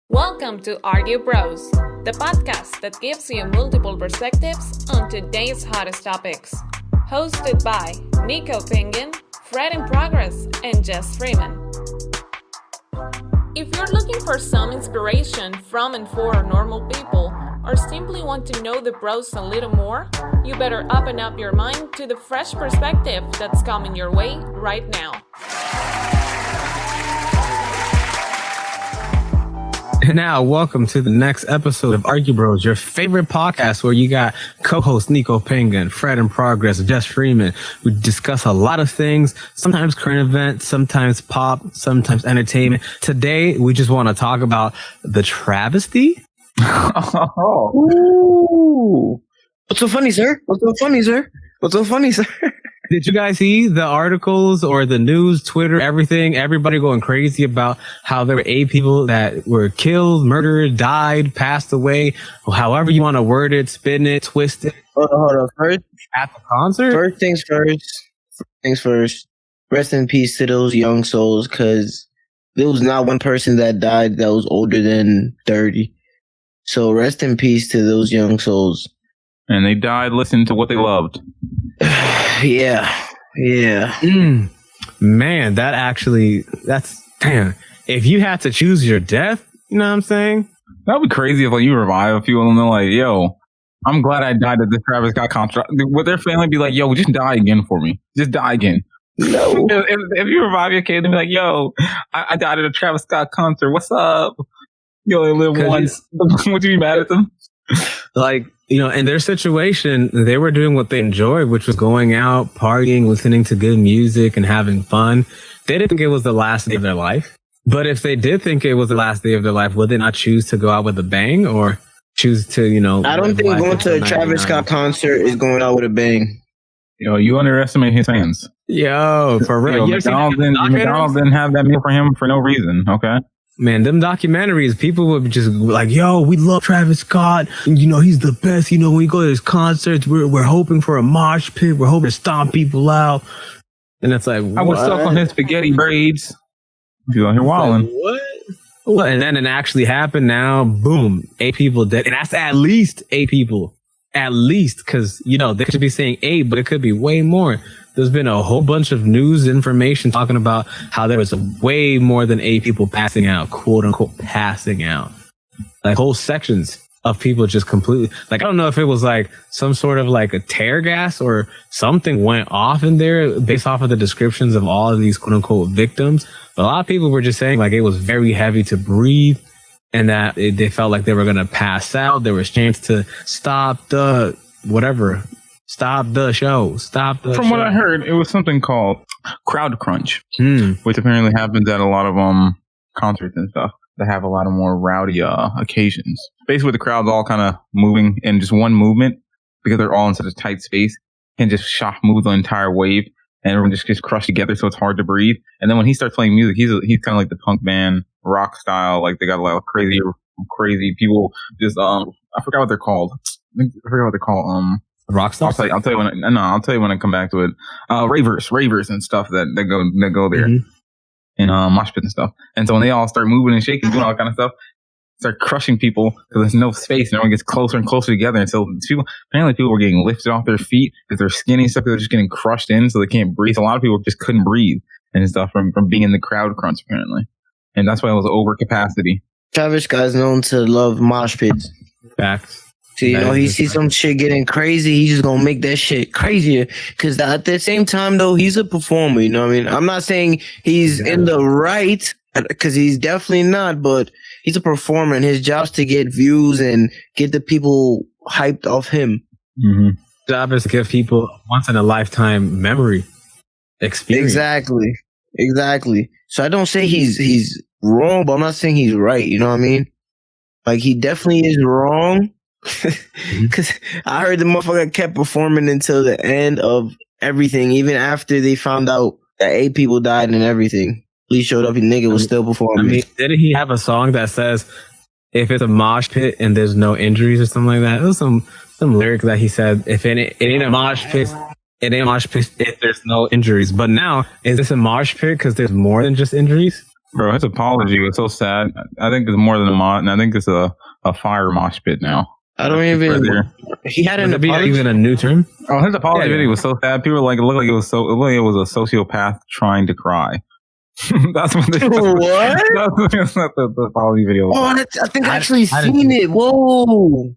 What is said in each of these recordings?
Welcome to Argue Bros, the podcast that gives you multiple perspectives on today's hottest topics. Hosted by Nico Penguin, Fred in Progress, and Jess Freeman. If you're looking for some inspiration from and for normal people, or simply want to know the bros a little more, you better open up your mind to the fresh perspective that's coming your way right now. And now, welcome to the next episode of Argue Bros, your favorite podcast where you got co-host Nico Penguin, Fred in Progress, Jess Freeman. We discuss a lot of things, sometimes current events, sometimes pop, sometimes entertainment. Today, we just want to talk about the travesty. Ooh. What's so funny, sir? What's so funny, sir? What's so funny, sir? Did you guys see the articles or the news, Twitter, everything? Everybody going crazy about how there were 8 people that were killed, murdered, died, passed away, however you want to word it, spin it, twist it. Hold on. First, at the concert? First things first. Rest in peace to those young souls, because there was not one person that died that was older than 30. So rest in peace to those young souls. And they died listening to what they loved. Yeah. Man, that's damn. If you had to choose your death, you know what I'm saying? That would be crazy if you revive people and they're like, yo, I'm glad I died at this Travis Scott concert. Would their family be like, yo, just die again for me? Just die again. No. if you revive your kid, they'd be like, yo, I died at a Travis Scott concert. What's up? You only live once. Would you be mad at them? Like, you know, in their situation, they were doing what they enjoyed, which was going out, partying, listening to good music and having fun. They didn't think it was the last day of their life. But if they did think it was the last day of their life, would they not choose to go out with a bang or choose to, you know... I don't think going to a Travis Scott concert is going out with a bang. Yo, you underestimate his fans. Yo, for real. McDonald's didn't have that meal for him for no reason, okay? Man, them documentaries, people would just like, yo, we love Travis Scott. And, you know, he's the best. You know, when we go to his concerts, we're hoping for a mosh pit. We're hoping to stomp people out. And it's like, I was stuck on his spaghetti braids. You out here wilding. Like, what? And then it actually happened now. Boom. 8 people dead. And that's at least 8 people. At least. Because, you know, they could be saying 8, but it could be way more. There's been a whole bunch of news information talking about how there was way more than 8 people passing out, quote unquote, passing out. Like whole sections of people just completely, like, I don't know if it was like some sort of like a tear gas or something went off in there based off of the descriptions of all of these quote unquote victims. But a lot of people were just saying like it was very heavy to breathe and that they felt like they were going to pass out. There was chance to stop the whatever. Stop the show. From what I heard, it was something called crowd crunch, which apparently happens at a lot of concerts and stuff that have a lot of more rowdy occasions. Basically, the crowd's all kind of moving in just one movement because they're all in such a tight space and just shock move the entire wave, and everyone just gets crushed together, so it's hard to breathe. And then when he starts playing music, he's kind of like the punk band rock style. Like they got a lot of crazy people. Just I forgot what they're called. Rockstars? I'll tell you when I come back to it. Ravers and stuff that go there, and mosh pit and stuff. And so when they all start moving and shaking, doing all that kind of stuff, start crushing people because there's no space, and everyone gets closer and closer together. And so apparently people were getting lifted off their feet because they're skinny and stuff. They're just getting crushed in, so they can't breathe. So a lot of people just couldn't breathe and stuff from being in the crowd crunch apparently, and that's why it was over capacity. Travis Scott is known to love mosh pits. Facts. So, you know, he sees some shit getting crazy, he's just gonna make that shit crazier. Because at the same time, though, he's a performer, you know what I mean? I'm not saying he's in the right, because he's definitely not, but he's a performer, and his job's to get views and get the people hyped off him. Mm-hmm. Job is to give people once-in-a-lifetime memory experience. Exactly. So I don't say he's wrong, but I'm not saying he's right, you know what I mean? Like, he definitely is wrong. Because I heard the motherfucker kept performing until the end of everything, even after they found out that 8 people died and everything. Police showed up, and nigga was still performing. I mean, didn't he have a song that says, if it's a mosh pit and there's no injuries or something like that? It was some lyric that he said, if it ain't a mosh pit, it ain't a mosh pit if there's no injuries. But now, is this a mosh pit because there's more than just injuries? Bro, his apology was so sad. I think it's more than a mod, and I think it's a fire mosh pit now. I don't even. He had an apology. Even a new term. Oh, his apology video was so sad. People were like, it looked like it was a sociopath trying to cry. That's what they. What? That's not the apology video. Oh, I think I actually seen it. Whoa!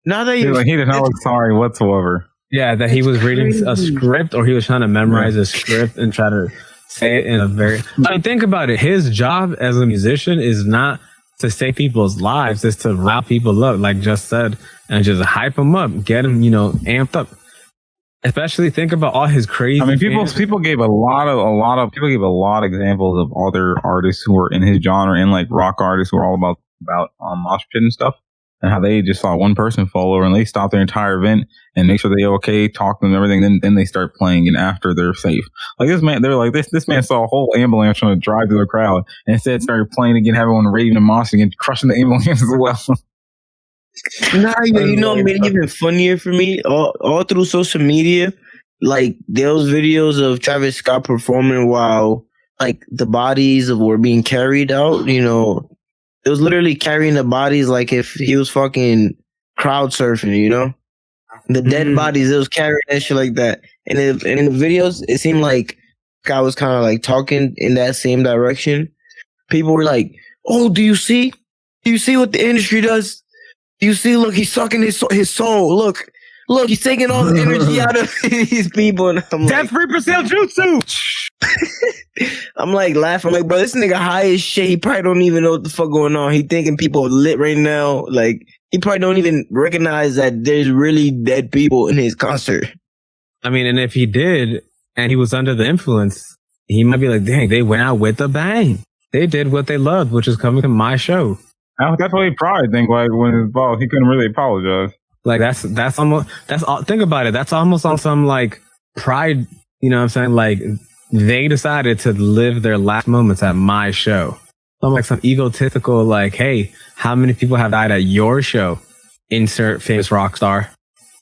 Now that you're like, he did not look sorry whatsoever. Yeah, that he was reading a script, or he was trying to memorize a script and try to say it in a very. I mean, think about it. His job as a musician is not to save people's lives, is to rile people up, like just said, and just hype them up, get them, amped up. Especially think about all his crazy. I mean, people gave a lot of examples of other artists who were in his genre, and like rock artists who are all about mosh pit and stuff, and how they just saw one person fall over and they stop their entire event and make sure they're okay, talk to them and everything. Then they start playing, and after they're safe. Like this man, they're like this man saw a whole ambulance trying to drive through the crowd, and instead started playing again, have everyone raving and moshing and crushing the ambulance as well. Nah, made it even funnier for me. All through social media, like those videos of Travis Scott performing while like the bodies were being carried out. It was literally carrying the bodies like if he was fucking crowd surfing. The dead bodies, it was carrying that shit like that. And in the videos, it seemed like guy was kind of like talking in that same direction. People were like, "Oh, do you see? Do you see what the industry does? You see, look, he's sucking his soul. Look, he's taking all the energy out of these people." And I'm like, 3% jutsu. I'm like laughing. I'm like, bro, this nigga high as shit. He probably don't even know what the fuck going on. He thinking people are lit right now. Like, he probably don't even recognize that there's really dead people in his concert. I mean, and if he did, and he was under the influence, he might be like, dang, they went out with a bang. They did what they loved, which is coming to my show. That's what he probably think. Like when his boss, he couldn't really apologize. Like that's almost think about it. That's almost on some like pride. You know what I'm saying? Like they decided to live their last moments at my show. I'm like some egotistical. Like, hey, how many people have died at your show? Insert famous rock star.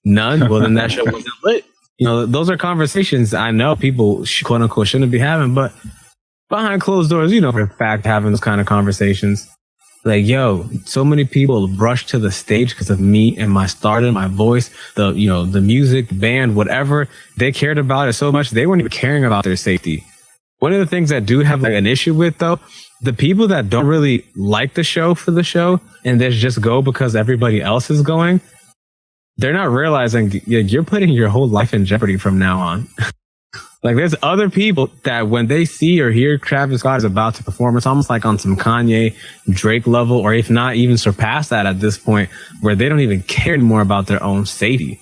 None. Well, then that show wasn't lit. Those are conversations I know people quote unquote shouldn't be having, but behind closed doors, for a fact, having those kind of conversations. Like, yo, so many people rush to the stage because of me and my stardom, my voice, the music, the band, whatever. They cared about it so much, they weren't even caring about their safety. One of the things that do have like an issue with, though, the people that don't really like the show for the show and they just go because everybody else is going, they're not realizing you're putting your whole life in jeopardy from now on. Like, there's other people that when they see or hear Travis Scott is about to perform, it's almost like on some Kanye, Drake level, or if not even surpass that at this point, where they don't even care anymore about their own safety.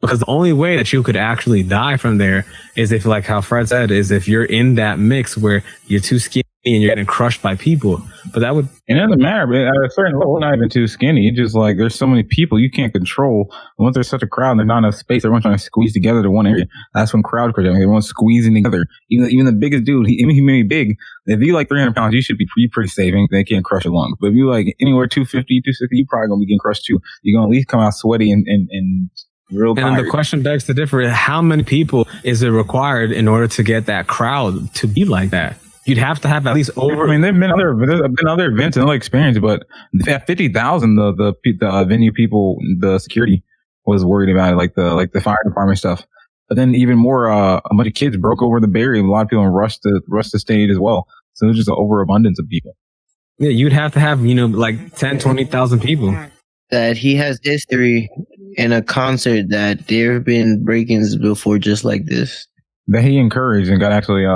Because the only way that you could actually die from there is if, like how Fred said, is if you're in that mix where you're too skinny and you're getting crushed by people. But that would... It doesn't matter, but at a certain level, not even too skinny. It's just like there's so many people you can't control. And once there's such a crowd and there's not enough space, everyone's trying to squeeze together to one area. That's when crowd crush. Everyone's squeezing together. Even the biggest dude, he may be big. If you like 300 pounds, you should be pretty safe. They can't crush your lungs. But if you like anywhere 250, 260, you're probably going to be getting crushed too. You're going to at least come out sweaty and real tired. And then the question begs to differ. How many people is it required in order to get that crowd to be like that? You'd have to have at least over. I mean, there's been other events and other experiences, but at 50,000, the venue people, the security was worried about it, like the fire department stuff. But then even more, a bunch of kids broke over the barrier. A lot of people rushed the stage as well. So it was just an overabundance of people. Yeah, you'd have to have like 10, 20,000 people. That he has history in a concert that there have been break-ins before, just like this. That he encouraged and got actually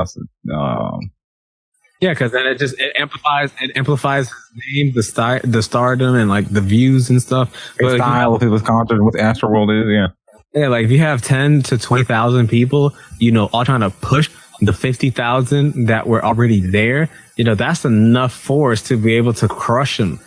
yeah, because then it amplifies his name, the stardom, and like the views and stuff. The style of his concert, what Astroworld is, yeah. Yeah, like if you have 10 to 20,000 people, all trying to push the 50,000 that were already there, that's enough force to be able to crush them.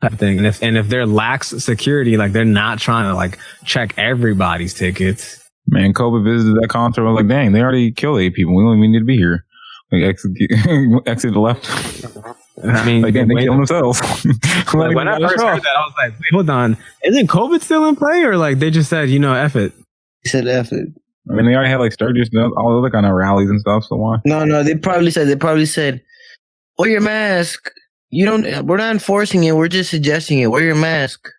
Type of thing. And if they're lax security, like they're not trying to like check everybody's tickets. Man, Kobe visited that concert. I was like, dang, they already killed 8 people. We don't even need to be here. Like exit the left. I mean, like, they kill themselves. Like, when I first heard that, I was like, wait, hold on. Isn't COVID still in play? Or like they just said, F it? He said F it. I mean, they already had like Sturgis and all other kind of rallies and stuff, so why? No, they probably said Wear your mask. We're not enforcing it. We're just suggesting it. Wear your mask.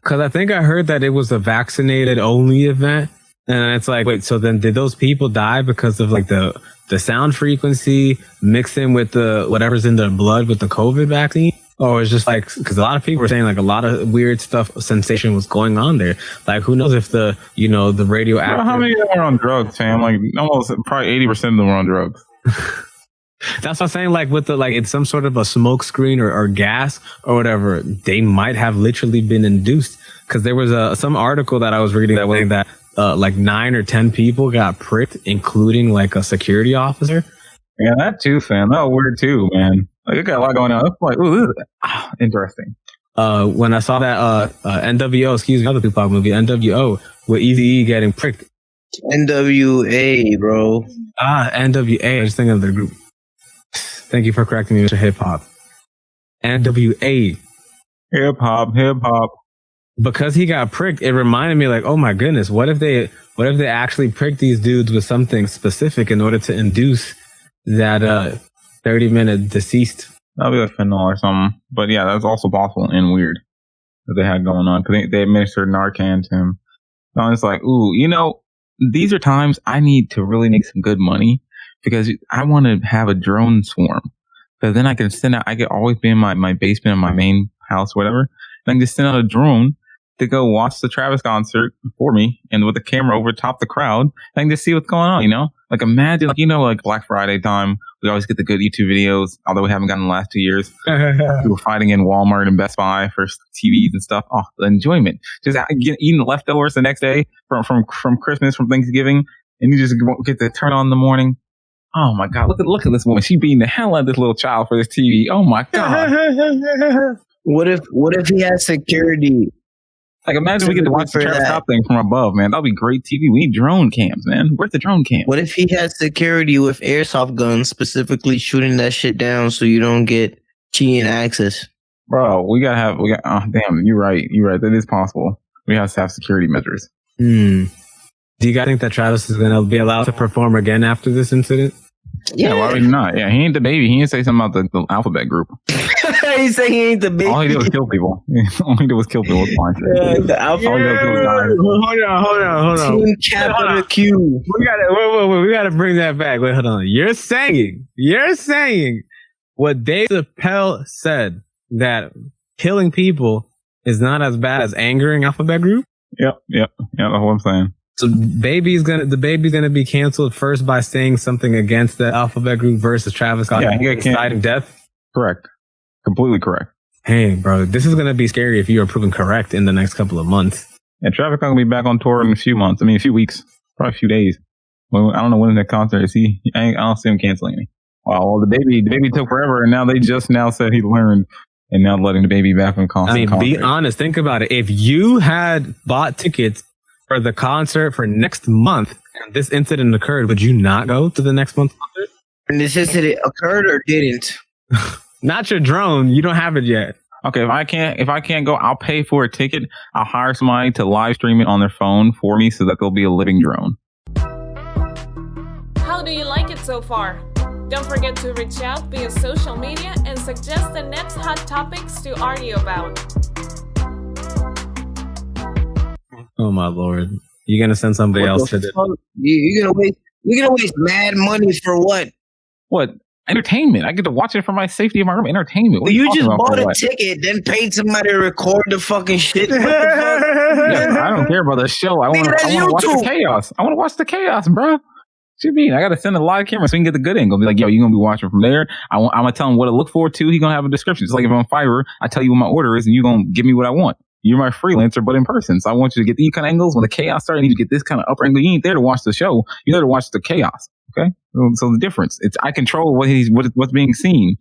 Because I think I heard that it was a vaccinated only event. And it's like, wait, so then did those people die because of like the sound frequency mixed in with the whatever's in their blood with the COVID vaccine? Or it's just like, because a lot of people were saying like a lot of weird stuff, sensation was going on there. Like, who knows if the radioactive. Well, how many of them are on drugs, fam? Like, almost probably 80% of them are on drugs. That's what I'm saying. Like with it's some sort of a smoke screen or gas or whatever, they might have literally been induced. Because there was some article that I was reading that way that like 9 or 10 people got pricked, including like a security officer. Yeah, that too, fam. That was weird too, man. Like, it got a lot going on. It's like, ooh, this is interesting. When I saw that NWO, excuse me, another Tupac movie, NWO, with Eazy-E getting pricked. NWA, bro. NWA. I just think of the group. Thank you for correcting me, Mr. Hip Hop. NWA. Hip hop. Because he got pricked, it reminded me like, oh my goodness, what if they actually pricked these dudes with something specific in order to induce that 30-minute deceased? That'll be like fentanyl or something. But yeah, that's also possible and weird that they had going on. Because they administered Narcan to him. So it's like, ooh, these are times I need to really make some good money. Because I want to have a drone swarm. Because then I can send out, I could always be in my basement in my main house, whatever. And I can just send out a drone to go watch the Travis concert for me. And with the camera over top the crowd, I can just see what's going on, Like imagine, like Black Friday time, we always get the good YouTube videos, although we haven't gotten the last 2 years. We were fighting in Walmart and Best Buy for TVs and stuff. Oh, the enjoyment. Just eating the leftovers the next day from Christmas, from Thanksgiving. And you just get to turn on in the morning. Oh my God! Look at this woman. She beating the hell out of this little child for this TV. Oh my God! What if he has security? Like, imagine we get to watch the Travis Scott thing from above, man. That'll be great TV. We need drone cams, man. Where's the drone cam? What if he has security with airsoft guns, specifically shooting that shit down so you don't get cheating access? Bro, oh damn, you're right. That is possible. We have to have security measures. Do you guys think that Travis is going to be allowed to perform again after this incident? Yeah, why would he not? Yeah, he ain't the baby. He didn't say something about the alphabet group. He said he ain't the baby. All he did was kill people. All he did was kill people. The alphabet Hold on. Team capital Q. We gotta bring that back. Wait, hold on. You're saying what Dave Chappelle said, that killing people is not as bad as angering alphabet group? Yep. That's what I'm saying. So the baby's gonna be canceled first by saying something against the alphabet group versus Travis Scott inciting death. Correct, completely correct. Hey, bro, this is gonna be scary if you are proven correct in the next couple of months. And Travis Scott gonna be back on tour in a few months. I mean, a few weeks, probably a few days. Well, I don't know when the concert is. I don't see him canceling any. Well, the baby took forever, and now they just said he learned, and now letting the baby back on concert. I mean, be honest. Think about it. If you had bought tickets for the concert for next month and this incident occurred, would you not go to the next month's concert? And this incident occurred or didn't? Not your drone. You don't have it yet. Okay, if I can't go, I'll pay for a ticket. I'll hire somebody to live stream it on their phone for me so that there'll be a living drone. How do you like it so far? Don't forget to reach out via social media and suggest the next hot topics to argue about. Oh my Lord! You're gonna send somebody else to this? You're gonna waste mad money for what? What? Entertainment. I get to watch it from my safety of my room. Entertainment. Well, you just bought a ticket, then paid somebody to record the fucking shit. What the fuck? Yeah, I don't care about the show. I want to watch the chaos. I want to watch the chaos, bro. What you mean? I got to send a live camera so we can get the good angle. Be like, yo, you're going to be watching from there. I'm going to tell him what to look forward to. He's going to have a description. It's like if I'm on Fiverr, I tell you what my order is and you're going to give me what I want. You're my freelancer, but in person. So I want you to get these kind of angles. When the chaos starts, I need you to get this kind of upper angle. You ain't there to watch the show. You're there to watch the chaos. Okay? So the difference, it's I control what's being seen.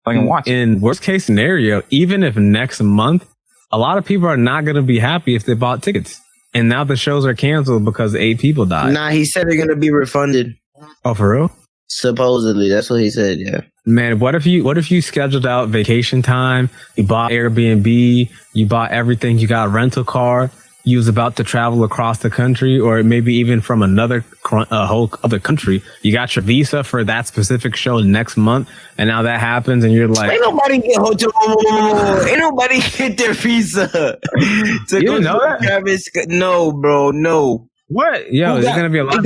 I can watch. In worst case scenario, even if next month, a lot of people are not going to be happy if they bought tickets. And now the shows are canceled because 8 people died. Nah, he said they're going to be refunded. Oh, for real? Supposedly, that's what he said. Yeah. Man, what if you scheduled out vacation time? You bought Airbnb, you bought everything, you got a rental car, you was about to travel across the country, or maybe even from another whole other country. You got your visa for that specific show next month, and now that happens, and you're like, ain't nobody get their visa to you go know to that? Travis Scott. No, bro, no. What? Yo, there's gonna be a lot.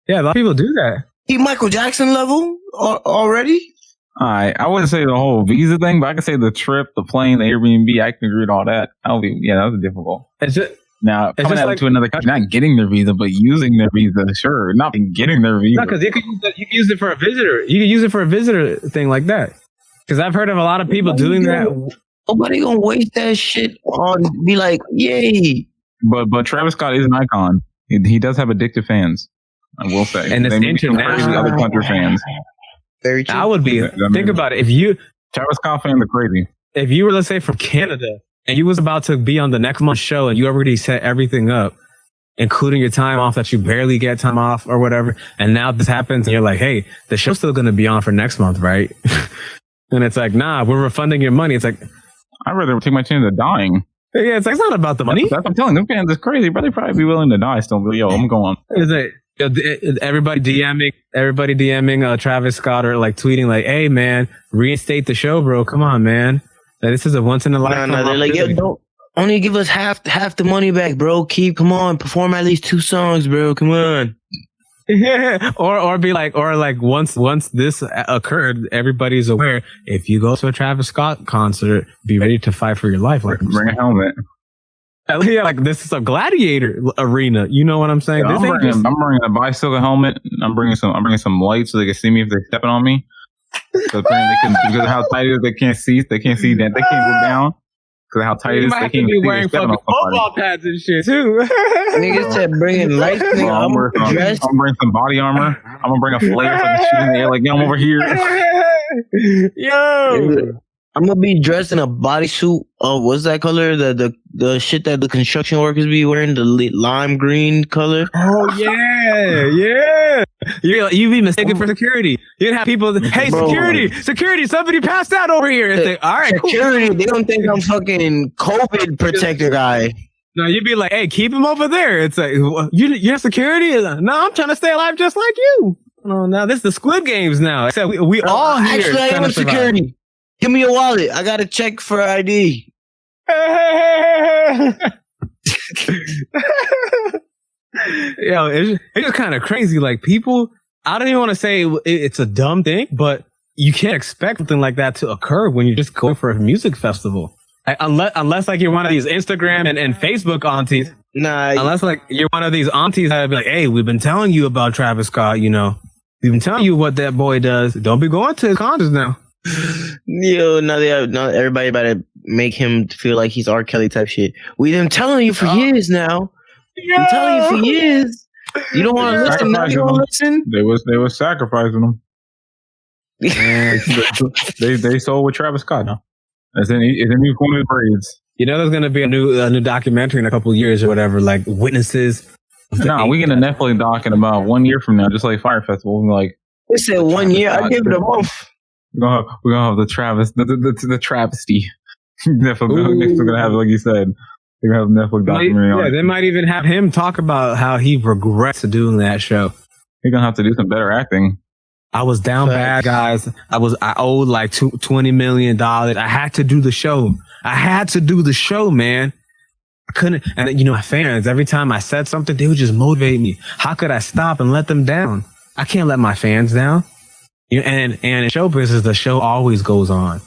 Yeah, a lot of people do that. He Michael Jackson level already. I wouldn't say the whole visa thing, but I can say the trip, the plane, the Airbnb. I can agree with all that. That was difficult. It's just. Now, coming out to another country, not getting their visa, but using their visa, sure. Not getting their visa. No, because you can use it for a visitor. You can use it for a visitor thing like that. Because I've heard of a lot of people doing that. Nobody gonna waste that shit on be like, yay. But Travis Scott is an icon. He does have addictive fans, I will say. And it's international. Other country fans. Very true. I would be. Think about it. Travis Scott fans are crazy. If you were, let's say, from Canada, and you was about to be on the next month's show, and you already set everything up, including your time off that you barely get time off or whatever, and now this happens, and you're like, hey, the show's still going to be on for next month, right? And it's like, nah, we're refunding your money. It's like, I'd rather take my chance of dying. Yeah, it's like, it's not about the money. That's what I'm telling them. Fans is crazy, but they probably be willing to die still. But yo, I'm going. Is it? Everybody DMing Travis Scott, or like tweeting like, hey man, reinstate the show, bro. Come on, man. This is a once in a lifetime. No, they're like, yo, don't only give us half the money back, bro. Come on, perform at least 2 songs, bro. Come on. Yeah, or be like, or like once this occurred, everybody's aware. If you go to a Travis Scott concert, be ready to fight for your life. Like, bring a helmet. Yeah, like this is a gladiator arena. You know what I'm saying? Yeah, I'm bringing a bicycle helmet. I'm bringing some lights so they can see me if they're stepping on me. So because of how tight it is, they can't see that. They can't go down. Because of how tight it is, they can't be wearing fucking football pads and shit too. Niggas said bringing lights. I'm bringing some body armor. I'm gonna bring a flare so I can shoot in the air like, yo, I'm over here. Yo. I'm gonna be dressed in a bodysuit. Oh, what's that color? The shit that the construction workers be wearing, the lime green color. Oh yeah. You be mistaken for security. You'd have people. Hey, bro. security! Somebody passed out over here. And say, all right, security. Cool. They don't think I'm fucking COVID protector guy. No, you'd be like, hey, keep him over there. It's like, you're security. No, I'm trying to stay alive just like you. Oh, now this is the Squid Games now. Except we all here. Actually, I am security. Give me your wallet. I got to check for ID. Yo, it's just kind of crazy. Like people, I don't even want to say it's a dumb thing, but you can't expect something like that to occur when you're just going for a music festival. Unless like you're one of these Instagram and Facebook aunties. Nah. Unless like you're one of these aunties that be like, hey, we've been telling you about Travis Scott, you know. We've been telling you what that boy does. Don't be going to his concerts now. Yo, now everybody about to make him feel like he's R. Kelly type shit. We've been telling you for years now. I'm telling you for years. You don't want to listen. Now you don't listen. They was sacrificing them. they sold with Travis Scott now. It's a new corner braids. You know, there's gonna be a new documentary in a couple of years or whatever, like witnesses. No, we get a Netflix doc in about 1 year from now, just like Fire Festival. We're like, they said 1 year. I give it a month. We're gonna have the travesty. Netflix are gonna have, like you said, they're gonna have a Netflix documentary on. Yeah, they might even have him talk about how he regrets doing that show. He's gonna have to do some better acting. I was down bad, guys. I owed like $20 million. I had to do the show. Man. I couldn't, and you know, my fans, every time I said something, they would just motivate me. How could I stop and let them down? I can't let my fans down. You know, and in show business, the show always goes on.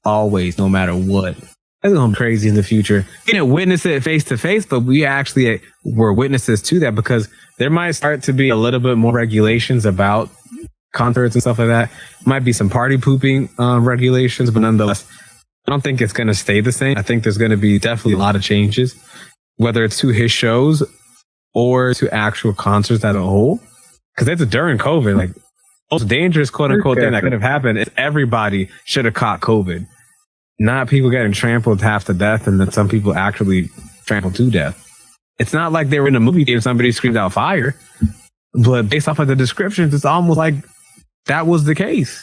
Always, no matter what. That's going to be crazy in the future. You didn't witness it face to face, but we actually were witnesses to that, because there might start to be a little bit more regulations about concerts and stuff like that. Might be some party pooping regulations, but nonetheless, I don't think it's going to stay the same. I think there's going to be definitely a lot of changes, whether it's to his shows or to actual concerts as a whole. Because it's during COVID, like, most dangerous quote unquote thing that could have happened is everybody should have caught COVID. Not people getting trampled half to death, and then some people actually trampled to death. It's not like they were in a movie theater and somebody screamed out fire. But based off of the descriptions, it's almost like that was the case.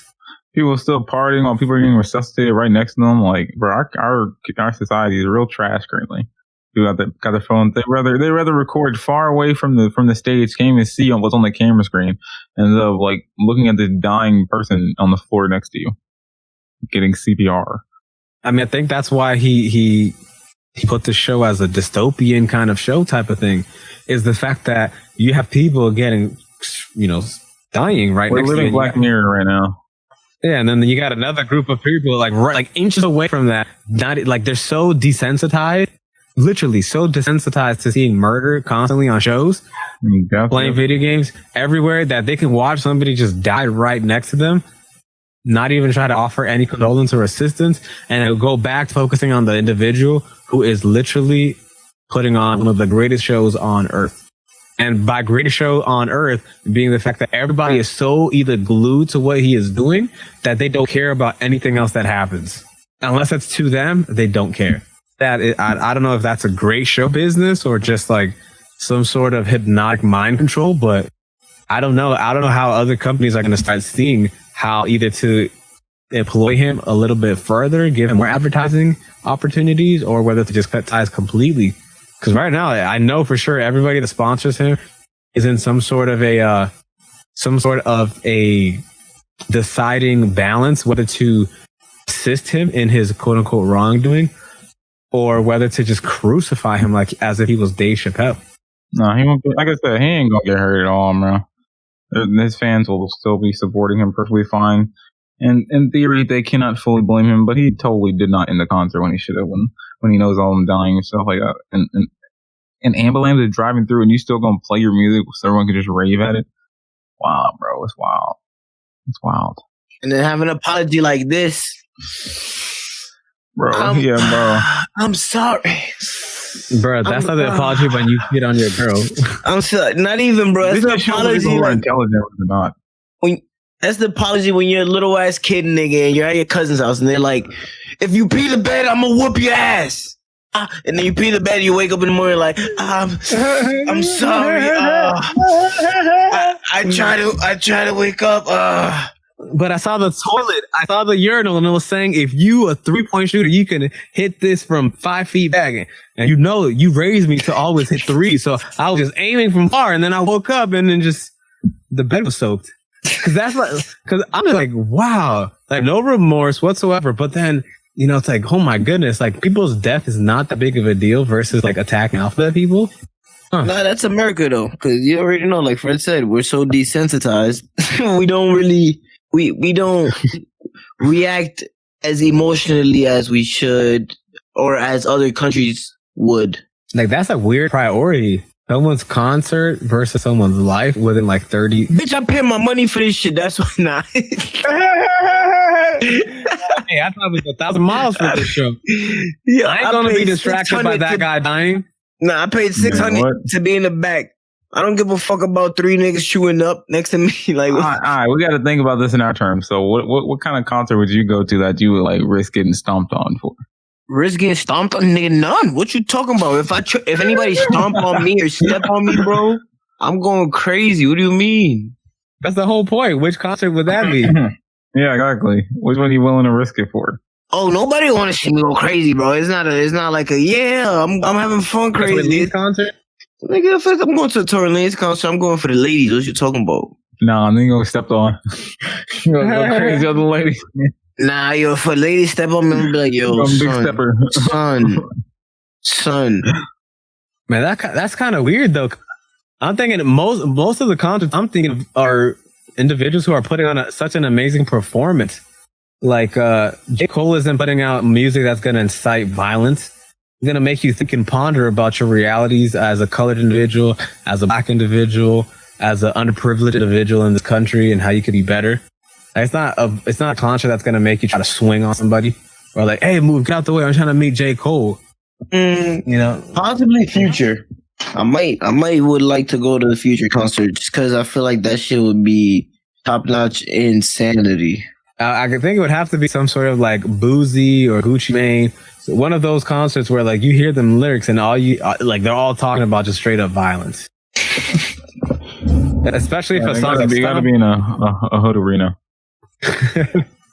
People are still partying while people are getting resuscitated right next to them. Like, bro, our society is real trash currently. People got their phone. They rather record far away from the stage, can't even see what's on the camera screen, and like looking at the dying person on the floor next to you, getting CPR. I mean, I think that's why he put the show as a dystopian kind of show type of thing, is the fact that you have people getting, dying right We're next to you. living Black Mirror right now. Yeah, and then you got another group of people like inches away from that. Not like they're so desensitized, literally so desensitized to seeing murder constantly on shows, playing video games everywhere, that they can watch somebody just die right next to them, not even try to offer any condolence or assistance, and it'll go back focusing on the individual who is literally putting on one of the greatest shows on earth. And by greatest show on earth being the fact that everybody is so either glued to what he is doing that they don't care about anything else that happens. Unless it's to them, they don't care. I don't know if that's a great show business or just like some sort of hypnotic mind control, but I don't know. I don't know how other companies are going to start seeing how either to employ him a little bit further, give him more advertising opportunities, or whether to just cut ties completely. Because right now, I know for sure everybody that sponsors him is in some sort of a deciding balance, whether to assist him in his quote unquote wrongdoing, or whether to just crucify him like as if he was Dave Chappelle. No, he won't. Like I said, he ain't gonna get hurt at all, bro. His fans will still be supporting him perfectly fine. And in theory, they cannot fully blame him, but he totally did not end the concert when he should have, when he knows all of them dying and stuff like that. And ambulance is driving through and you still gonna play your music so everyone can just rave at it? Wow, bro. It's wild. It's wild. And then have an apology like this. Bro, I'm sorry. Bro, that's not the apology when you hit on your girl. I'm sorry. Not even, bro. That's the apology. More intelligent or not. That's the apology when you're a little ass kid, nigga, and you're at your cousin's house, and they're like, "If you pee the bed, I'm gonna whoop your ass." And then you pee the bed, and you wake up in the morning like, "I'm sorry. I try to wake up. But I saw the toilet. I saw the urinal, and it was saying, if you a 3-point shooter, you can hit this from 5 feet back. And you raised me to always hit 3. So I was just aiming from far, and then I woke up, and then just the bed was soaked. Because I'm just like, wow, like no remorse whatsoever. But then, it's like, oh my goodness, like people's death is not that big of a deal versus like attacking alphabet people. Huh. Nah, that's America though, because you already know, like Fred said, we're so desensitized. we don't really. We don't react as emotionally as we should or as other countries would. Like, that's a weird priority. Someone's concert versus someone's life within like 30. Bitch, I pay my money for this shit. That's why not. Hey, I thought it was 1,000 miles for this show. Yeah, I ain't going to be distracted by that guy dying. Nah, I paid $600 to be in the back. I don't give a fuck about 3 niggas chewing up next to me. Like, all right, we got to think about this in our terms. So, what kind of concert would you go to that you would like risk getting stomped on for? Risk getting stomped on, nigga? None. What you talking about? If anybody stomp on me or step on me, bro, I'm going crazy. What do you mean? That's the whole point. Which concert would that be? Yeah, exactly. Which one are you willing to risk it for? Oh, nobody want to see me go crazy, bro. It's not like I'm having fun crazy. Release concert. Nigga, if I'm going to a Tory Lanez concert, I'm going for the ladies. What you talking about? Nah, I'm gonna step on. You gonna go crazy other ladies. Nah, yo, if a lady step on me, I'm gonna be like, yo, son. Man, that's kind of weird though. I'm thinking most of the concerts I'm thinking of are individuals who are putting on such an amazing performance. Like J. Cole isn't putting out music that's gonna incite violence. It's going to make you think and ponder about your realities as a colored individual, as a black individual, as an underprivileged individual in this country, and how you could be better. It's not a concert that's going to make you try to swing on somebody or like, hey, move, get out the way. I'm trying to meet J. Cole. Possibly Future. I might would like to go to the Future concert just because I feel like that shit would be top notch insanity. I could think it would have to be some sort of like Boozy or Gucci Mane. So one of those concerts where like you hear them lyrics and they're all talking about just straight up violence. Especially if a song is, you gotta be in a hood arena.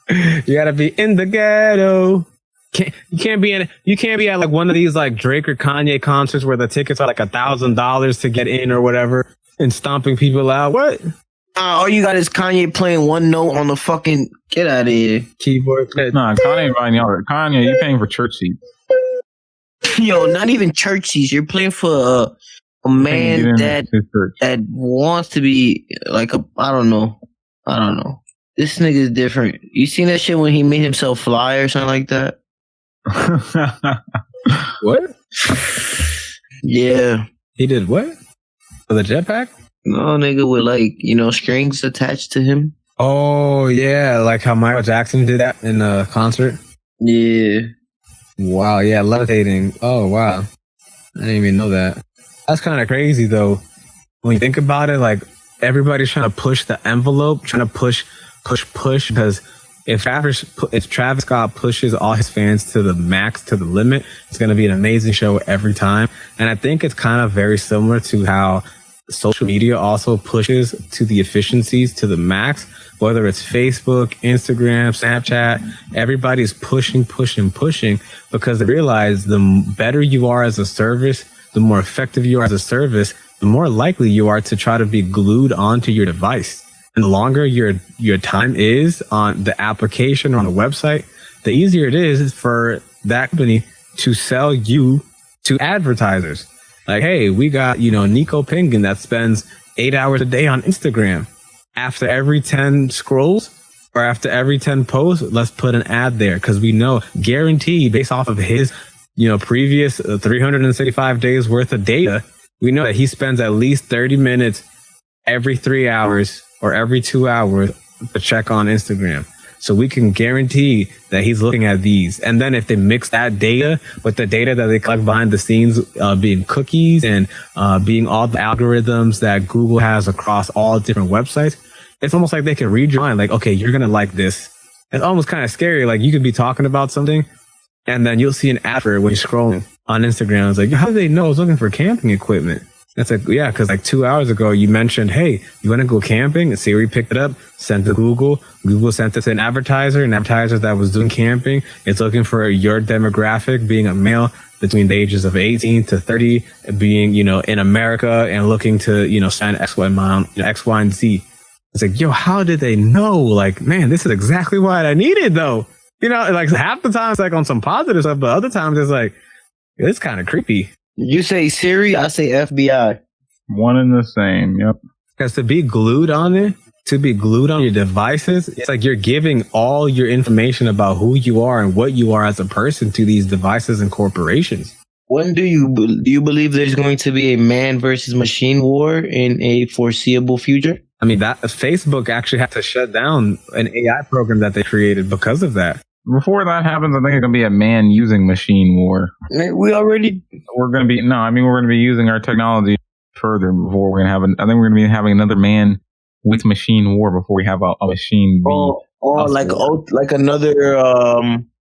You gotta be in the ghetto. You can't be at like one of these like Drake or Kanye concerts where the tickets are like $1,000 to get in or whatever and stomping people out. What? All you got is Kanye playing one note on the fucking get out of here keyboard. Nah, Kanye buying y'all. Kanye, you paying for church seats. Yo, not even church seats. You're playing for a man that wants to be like I don't know. This nigga is different. You seen that shit when he made himself fly or something like that? What? Yeah. He did what? For the jetpack? No, nigga with like, strings attached to him. Oh, yeah. Like how Michael Jackson did that in a concert? Yeah. Wow, yeah, levitating. Oh, wow. I didn't even know that. That's kind of crazy, though. When you think about it, like, everybody's trying to push the envelope, trying to push, because if Travis Scott pushes all his fans to the max, to the limit, it's going to be an amazing show every time. And I think it's kind of very similar to how social media also pushes to the efficiencies to the max, whether it's Facebook, Instagram, Snapchat. Everybody's pushing because they realize the better you are as a service, the more effective you are as a service, the more likely you are to try to be glued onto your device. And the longer your time is on the application or on the website, the easier it is for that company to sell you to advertisers. Like, hey, we got, Nico Penguin that spends 8 hours a day on Instagram. After every 10 scrolls or after every 10 posts, let's put an ad there because we know, guaranteed, based off of his, previous 365 days worth of data, we know that he spends at least 30 minutes every 3 hours or every 2 hours to check on Instagram. So we can guarantee that he's looking at these. And then if they mix that data with the data that they collect behind the scenes, being cookies and being all the algorithms that Google has across all different websites, it's almost like they can read your mind. Like, okay, you're going to like this. It's almost kind of scary. Like you could be talking about something and then you'll see an ad for it when you're scrolling on Instagram. It's like, how do they know I was looking for camping equipment? It's like, yeah, because like 2 hours ago, you mentioned, hey, you want to go camping? And Siri picked it up, sent it to Google. Google sent it to an advertiser that was doing camping. It's looking for your demographic, being a male between the ages of 18 to 30, being, in America and looking to, spend X, Y, and Z. It's like, yo, how did they know? Like, man, this is exactly what I needed, though. Like half the time it's like on some positive stuff, but other times it's like, it's kind of creepy. You say Siri, I say FBI. One and the same, yep. Because to be glued on it, to be glued on your devices, it's like you're giving all your information about who you are and what you are as a person to these devices and corporations. When do you believe there's going to be a man versus machine war in a foreseeable future? I mean, that Facebook actually had to shut down an AI program that they created because of that. Before that happens, I think it's going to be a man using machine war. We're going to be using our technology further before we're going to have I think we're going to be having another man with machine war before we have a machine be. Like another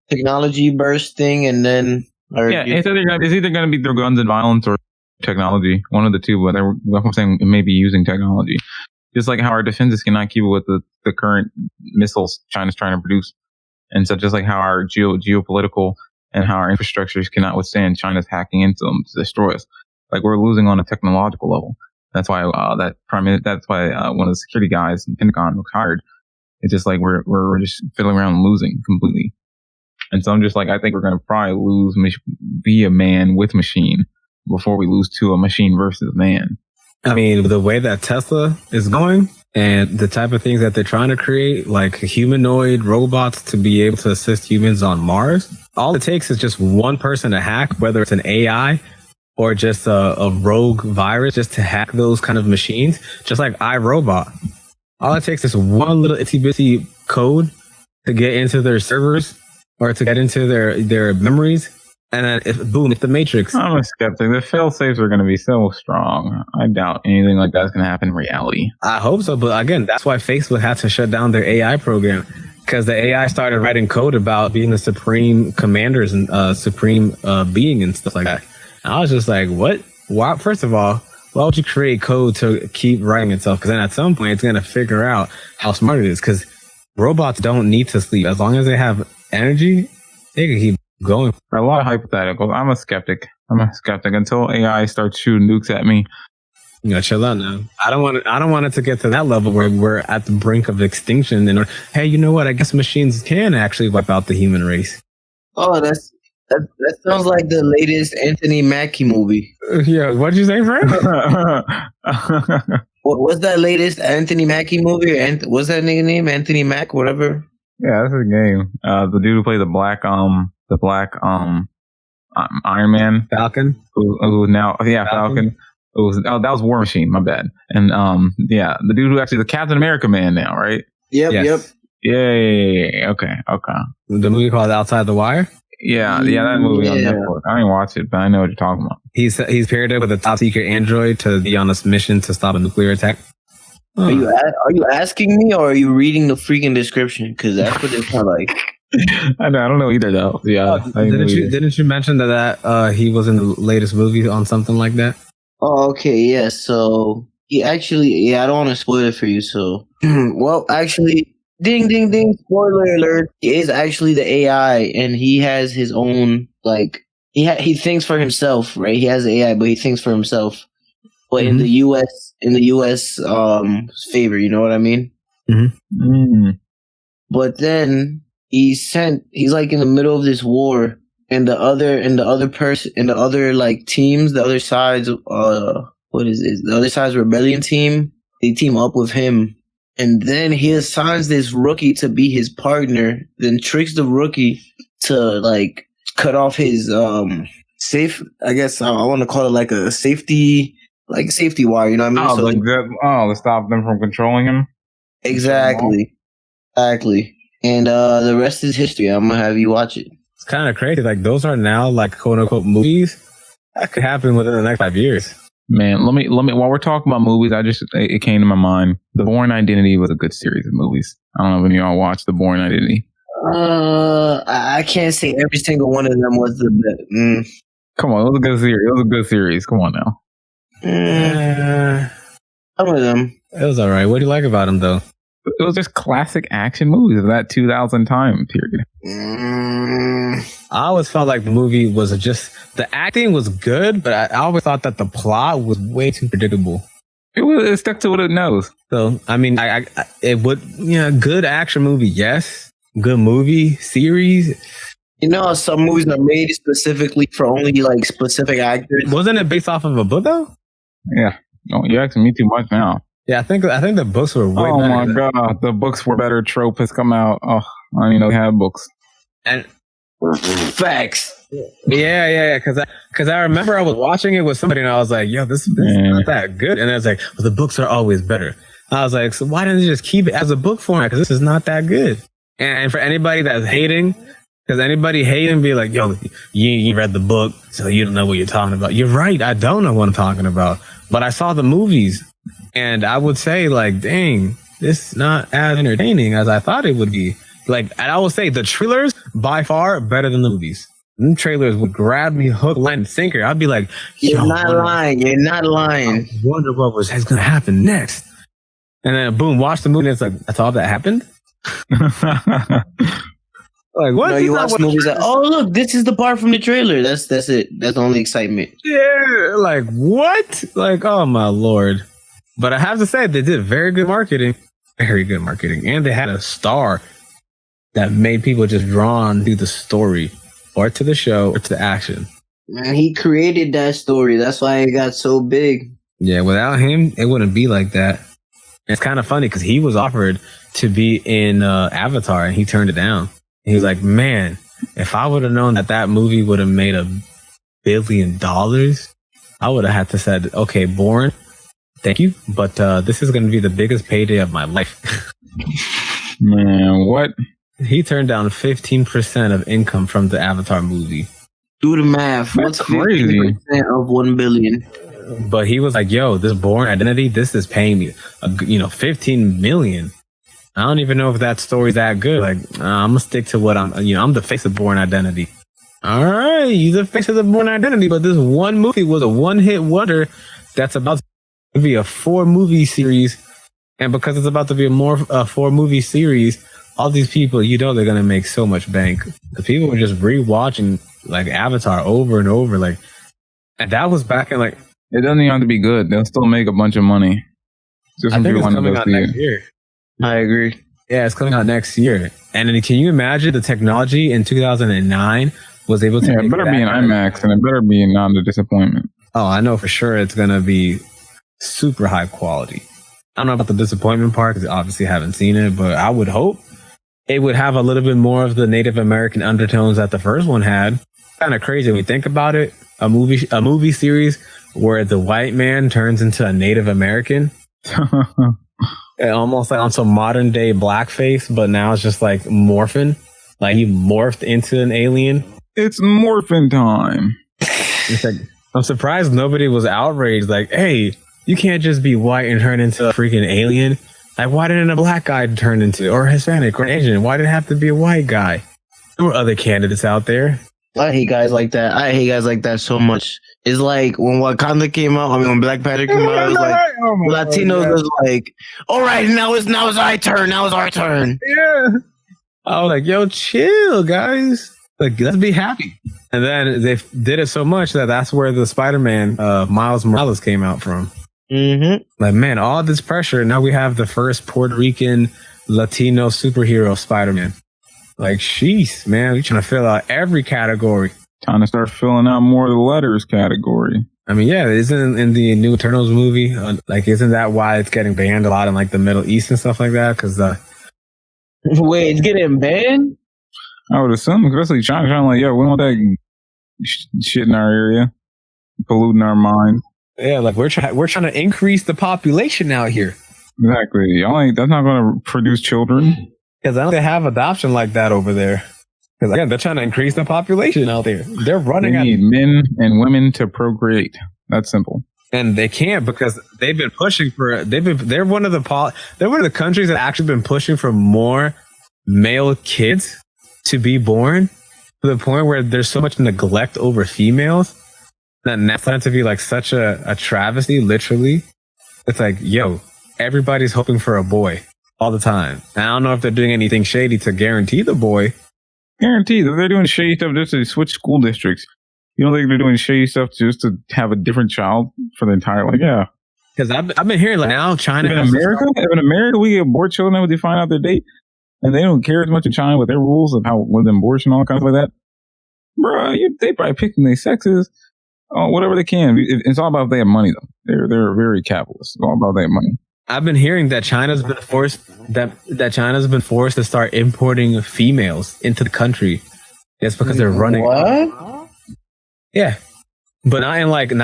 technology burst thing and then... it's either going to be through guns and violence or technology. One of the two, but I'm saying it may be using technology. Just like how our defenses cannot keep up with the current missiles China's trying to produce. And so just like how our geopolitical and how our infrastructures cannot withstand China's hacking into them to destroy us. Like we're losing on a technological level. That's why one of the security guys in Pentagon was hired. It's just like we're just fiddling around and losing completely. And so I'm just like, I think we're going to probably be a man with machine before we lose to a machine versus man. I mean, the way that Tesla is going and the type of things that they're trying to create, like humanoid robots to be able to assist humans on Mars, all it takes is just one person to hack, whether it's an AI or just a rogue virus, just to hack those kind of machines, just like iRobot. All it takes is one little itsy bitsy code to get into their servers or to get into their memories. And then, if the Matrix. I'm a skeptic. The fail-safes are going to be so strong. I doubt anything like that's going to happen in reality. I hope so. But again, that's why Facebook had to shut down their AI program. Because the AI started writing code about being the supreme commanders and supreme being and stuff like that. And I was just like, what? Why? First of all, why would you create code to keep writing itself? Because then at some point, it's going to figure out how smart it is. Because robots don't need to sleep. As long as they have energy, they can keep going. A lot of hypotheticals. I'm a skeptic until AI starts shooting nukes at me. You know, chill out now. I don't want it to get to that level where we're at the brink of extinction. And hey, you know what? I guess machines can actually wipe out the human race. Oh, that sounds like the latest Anthony Mackie movie. Yeah, what'd you say, Fred? What's that latest Anthony Mackie movie? What's that nigga name? Anthony Mack, whatever. Yeah, that's a game. The dude who played the black Iron Man, Falcon, who now Falcon. That was War Machine. My bad. And the dude who actually the Captain America man now, right? Yep. Yeah. Okay. The movie called Outside the Wire. Yeah, that movie on Netflix. I didn't watch it, but I know what you're talking about. He's paired up with a top secret android to be on this mission to stop a nuclear attack. Are you asking me or are you reading the freaking description? Because that's what it sounds like. I don't know either though. Yeah. Didn't you mention that he was in the latest movie on something like that? Oh, okay, yeah. So he actually, I don't want to spoil it for you. So, well, actually, ding, ding, ding! Spoiler alert! He is actually the AI, and he has his own he thinks for himself, right? He has AI, but he thinks for himself. But in the U.S. favor, you know what I mean? Mm-hmm. Mm. But then he's like in the middle of this war. And the other teams, the other side's the other side's rebellion team, they team up with him. And then he assigns this rookie to be his partner, then tricks the rookie to cut off his safe, I guess I want to call it like a safety wire, you know what I mean? To stop them from controlling him? Exactly. And the rest is history. I'm gonna have you watch it. It's kind of crazy. Like those are now like quote unquote movies that could happen within the next 5 years. Man, let me. While we're talking about movies, it came to my mind. The Bourne Identity was a good series of movies. I don't know if any of y'all watched The Bourne Identity. I can't say every single one of them was the best. Come on, it was a good series. Come on now. Some of them. It was all right. What do you like about them though? It was just classic action movies of that 2000 time period. I always felt like the movie was the acting was good, but I always thought that the plot was way too predictable. It stuck to what it knows. So, I mean, good action movie, yes. Good movie, series. You know, some movies are made specifically for only specific actors. Wasn't it based off of a book though? Yeah. No, you're asking me too much now. Yeah, I think the books were way better. Oh my god, the books were better. Trope has come out. Oh, I didn't know they had books. And facts. Yeah. Because I remember I was watching it with somebody and I was like, yo, this is not that good. And I was like, well, the books are always better. I was like, so why didn't you just keep it as a book format? Because this is not that good. And for anybody that's hating, because anybody hating be like, yo, you read the book, so you don't know what you're talking about. You're right. I don't know what I'm talking about. But I saw the movies. And I would say, dang, this is not as entertaining as I thought it would be. And I would say the trailers, by far, better than the movies. Them trailers would grab me hook, line, and sinker. I'd be like, You're not lying. I wonder what was going to happen next. And then, boom, watch the movie, and it's like, that's all that happened? What? No, you watch movies look, this is the part from the trailer. That's it. That's the only excitement. Yeah, what? Oh, my Lord. But I have to say, they did very good marketing. Very good marketing. And they had a star that made people just drawn to the story or to the show or to the action. Man, he created that story. That's why it got so big. Yeah, without him, it wouldn't be like that. It's kind of funny because he was offered to be in Avatar and he turned it down. He was like, man, if I would have known that movie would have made $1 billion, I would have had to said, okay, Bourne, thank you, but this is going to be the biggest payday of my life. Man, what? He turned down 15% of income from the Avatar movie. Do the math. That's crazy. 15% of $1 billion? But he was like, yo, this Bourne Identity, this is paying me, $15 million. I don't even know if that story's that good. I'm going to stick to what I'm the face of Bourne Identity. All right, you're the face of the Bourne Identity, but this one movie was a one-hit wonder that's about to be a 4-movie series. And because it's about to be a 4-movie series, all these people, you know, they're gonna make so much bank. The people were just rewatching like Avatar over and over, like, and that was back in like. It doesn't even have to be good. They'll still make a bunch of money. Just I think it's coming out next year. I agree. Yeah, it's coming out next year. And then can you imagine the technology in 2009 was able to? Yeah, it better be in IMAX, and it better be not a disappointment. Oh, I know for sure it's gonna be super high quality. I don't know about the disappointment part because I obviously haven't seen it, but I would hope it would have a little bit more of the Native American undertones that the first one had. Kind of crazy when you think about it. A movie series where the white man turns into a Native American. Almost like on some modern day blackface, but now it's just like morphing. Like he morphed into an alien. It's morphin' time. It's like, I'm surprised nobody was outraged. Like, hey, you can't just be white and turn into a freaking alien. Like, why didn't a black guy turn into, or Hispanic or Asian? Why did it have to be a white guy? There were other candidates out there. I hate guys like that. I hate guys like that so much. It's like when Wakanda came out. I mean, when Black Panther came out, it was like Latinos was like, "All right, now it's our turn. Now it's our turn." Yeah. I was like, "Yo, chill, guys. Like, let's be happy." And then they did it so much that that's where the Spider-Man Miles Morales came out from. Mm-hmm. Like, man, all this pressure. Now we have the first Puerto Rican Latino superhero Spider-Man. Like, sheesh, man, we're trying to fill out every category. Time to start filling out more of the letters category. I mean, yeah, isn't in the new Eternals movie, like, isn't that why it's getting banned a lot in, like, the Middle East and stuff like that? Because, wait, it's getting banned? I would assume, especially China, like, yo, we don't want that shit in our area, polluting our mind. Yeah, like, we're trying to increase the population out here. Exactly. That's not going to produce children. Because I don't think they have adoption like that over there. Because again, they're trying to increase the population out there. They're running out. They need men and women to procreate. That's simple. And they can't because they've been pushing for. They're one of the countries that actually been pushing for more male kids to be born, to the point where there's so much neglect over females that that's starting to be like such a travesty. Literally, it's like, yo, everybody's hoping for a boy all the time. And I don't know if they're doing anything shady to guarantee the boy. Guaranteed. If they're doing shady stuff just to switch school districts, you don't think they're doing shady stuff just to have a different child for the entire, like, yeah. Because I've been hearing like now China. If in America we get aborted children when they find out their date, and they don't care as much in China with their rules of how with abortion and all kinds of like that. Bro, they probably picking their sexes, whatever they can. It's all about if they have money though. They're very capitalist. It's all about they have money. I've been hearing that China's been forced to start importing females into the country. That's because they're running. What? Yeah, but not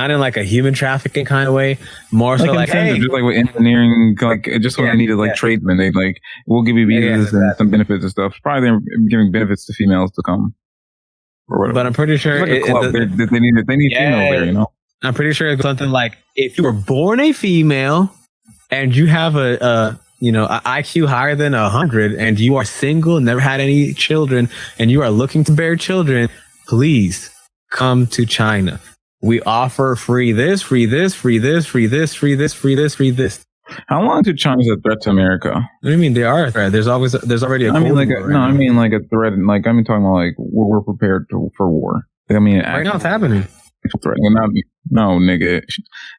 in like a human trafficking kind of way. More so like, hey, just like with engineering, like just when they needed like tradesmen, they like we'll give you visas and some benefits and stuff. Probably they're giving benefits to females to come. Or whatever. But I'm pretty sure they need females there. You know, I'm pretty sure it's something like if you were born a female. And you have a IQ higher than 100, and you are single, never had any children, and you are looking to bear children, please come to China. We offer free this, free this, free this, free this, free this, free this, free this. How long is China's a threat to America? What do you mean they are a threat? There's already a I mean like a threat. Like I'm talking about like we're prepared for war. Like, I mean, right now it's happening. No, nigga.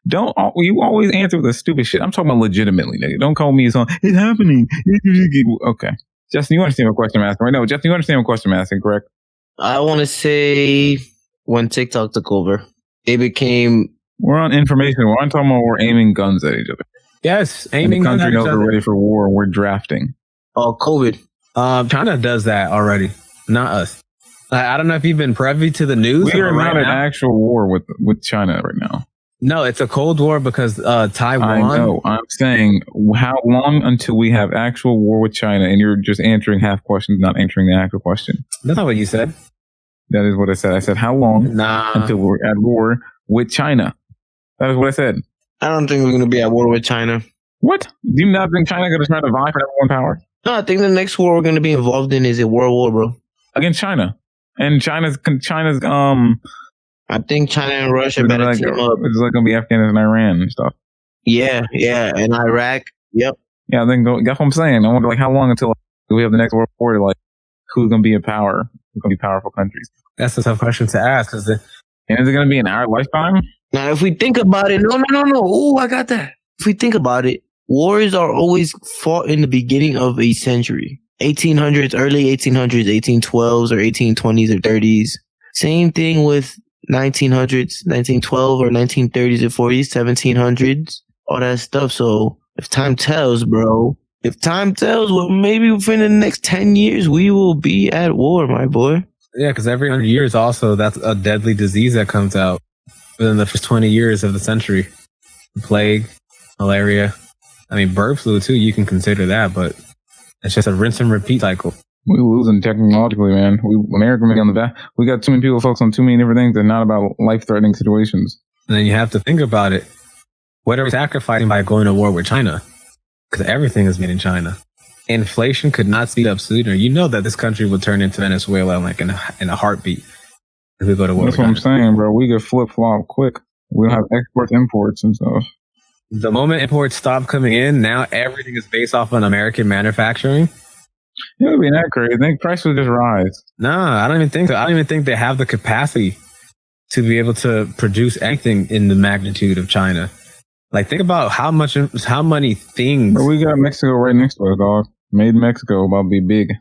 Don't you always answer with the stupid shit. I'm talking about legitimately, nigga. Don't call me something. It's happening. Okay. Justin, you understand what question I'm asking right now? Justin, you understand what question I'm asking, correct? I want to say when TikTok took over, it became... We're on information. We're on talking about we're aiming guns at each other. Yes, aiming guns at each other. The country knows we're ready for war and we're drafting. Oh, COVID. China does that already, not us. I don't know if you've been privy to the news. We are not in actual war with China right now. No, it's a Cold War because Taiwan. I know. I'm saying how long until we have actual war with China, and you're just answering half questions, not answering the actual question. That's not what you said. That is what I said. I said how long until we're at war with China. That is what I said. I don't think we're going to be at war with China. What? Do you not think China's going to try to vie for number one power? No, I think the next war we're going to be involved in is a world war, bro. Against China. And China's I think China and Russia better team up. It's like gonna be Afghanistan and Iran and stuff. Yeah, and Iraq. Yep. Yeah, then that's what I'm saying. I wonder like how long until Do we have the next world war? Like, who's going to be in power? Who's going to be powerful countries? That's a tough question to ask. And is it going to be in our lifetime? Now, if we think about it, no. Oh, I got that. If we think about it, wars are always fought in the beginning of a century. 1800s, early 1800s, 1812s or 1820s or 30s. Same thing with 1900s, 1912 or 1930s and 40s, 1700s, all that stuff. So if time tells, well, maybe within the next 10 years, we will be at war, my boy. Yeah, because every 100 years also, that's a deadly disease that comes out within the first 20 years of the century. Plague, malaria. I mean, bird flu too, you can consider that, but it's just a rinse and repeat cycle. We're losing technologically, man. America may be on the back. We got too many people focused on too many different things that are not about life-threatening situations. And then you have to think about it. What are we sacrificing by going to war with China? Because everything is made in China. Inflation could not speed up sooner. You know that this country would turn into Venezuela like in a heartbeat if we go to war. That's what I'm saying, bro. We could flip-flop quick. We don't have exports, imports, and stuff. The moment imports stop coming in, now everything is based off on American manufacturing. It would be that crazy. I think price would just rise. No, I don't even think so. I don't even think they have the capacity to be able to produce anything in the magnitude of China. Like, think about how many things. But we got Mexico right next to us, dog. Made in Mexico, about to be big.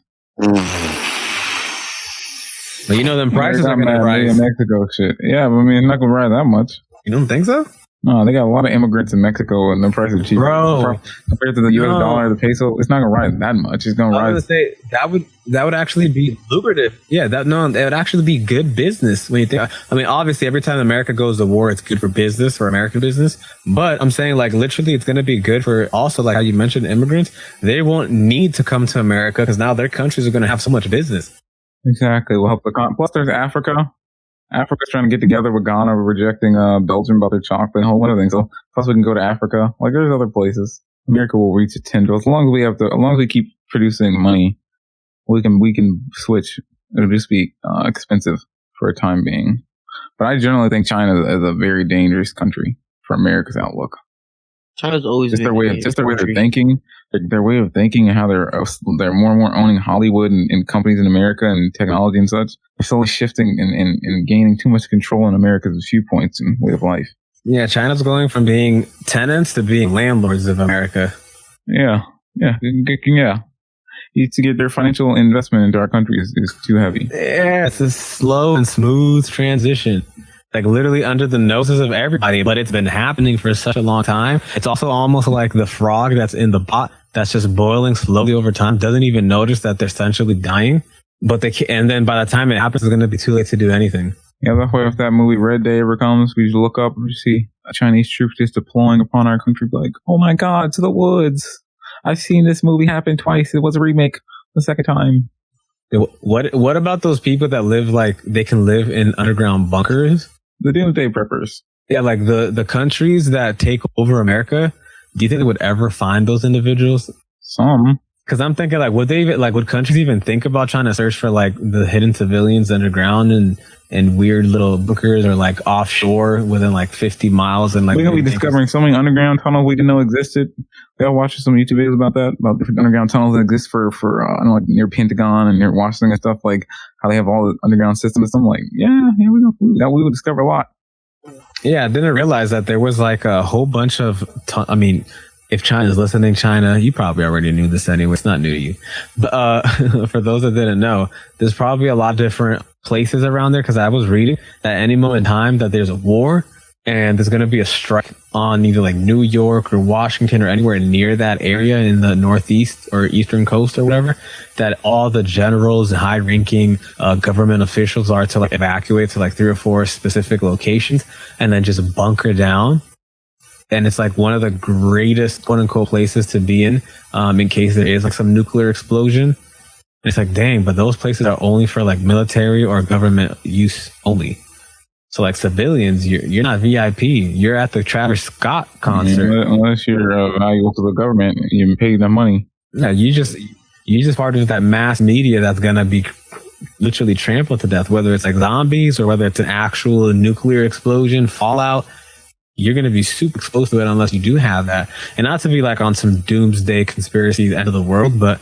But you know, them prices are going to rise. Made in Mexico shit. Yeah, but I mean, it's not going to rise that much. You don't think so? No, they got a lot of immigrants in Mexico, and the price is cheap. Bro, compared to the U.S. dollar, the peso, it's not gonna rise that much. It's gonna rise. I was gonna say that would actually be lucrative. Yeah, it would actually be good business when you think. I mean, obviously, every time America goes to war, it's good for business, for American business. But I'm saying, like, literally, it's gonna be good for also, like how you mentioned, immigrants. They won't need to come to America because now their countries are gonna have so much business. Exactly. We'll help plus, there's Africa. Africa's trying to get together with Ghana. We're rejecting Belgium about their chocolate and a whole other thing. So plus we can go to Africa. Like, there's other places. America will reach a 10. As long as we keep producing money, we can switch. It'll just be expensive for a time being. But I generally think China is a very dangerous country for America's outlook. China's always just their way of thinking, their way of thinking, and how they're more and more owning Hollywood and companies in America and technology and such. They're slowly shifting and gaining too much control in America's viewpoints and way of life. Yeah, China's going from being tenants to being landlords of America. Yeah. To get their financial investment into our country is too heavy. Yeah, it's a slow and smooth transition. Like, literally under the noses of everybody, but it's been happening for such a long time. It's also almost like the frog that's in the pot that's just boiling slowly over time, doesn't even notice that they're essentially dying. And then by the time it happens, it's going to be too late to do anything. Yeah, that's why if that movie Red Day ever comes, we just look up and we see Chinese troops just deploying upon our country, like, oh my God, to the woods. I've seen this movie happen twice. It was a remake the second time. What about those people that live, like, they can live in underground bunkers? The Doomsday Preppers. Yeah, like the countries that take over America, do you think they would ever find those individuals? Some. Because I'm thinking, like, would countries even think about trying to search for, like, the hidden civilians underground and weird little bunkers or, like, offshore within, like, 50 miles? And, like, we're going to be discovering so many underground tunnels we didn't know existed. We all watched some YouTube videos about different underground tunnels that exist for like near Pentagon and near Washington and stuff, like how they have all the underground systems. I'm like, yeah, we would discover a lot. Yeah, I didn't realize that there was, like, a whole bunch of, if China's listening, China, you probably already knew this anyway. It's not new to you. But for those that didn't know, there's probably a lot of different places around there, because I was reading that any moment in time that there's a war and there's going to be a strike on either, like, New York or Washington or anywhere near that area in the Northeast or Eastern coast or whatever, that all the generals and high-ranking government officials are to, like, evacuate to, like, 3 or 4 specific locations and then just bunker down. And it's, like, one of the greatest, quote-unquote, places to be in case there is, like, some nuclear explosion. And it's like, dang, but those places are only for, like, military or government use only. So, like, civilians, you're not VIP. You're at the Travis Scott concert. Unless you're valuable to the government, you paid them money. Yeah, you just part of that mass media that's gonna be literally trampled to death. Whether it's like zombies or whether it's an actual nuclear explosion, fallout, you're gonna be super exposed to it unless you do have that. And not to be like on some doomsday conspiracy, end of the world, but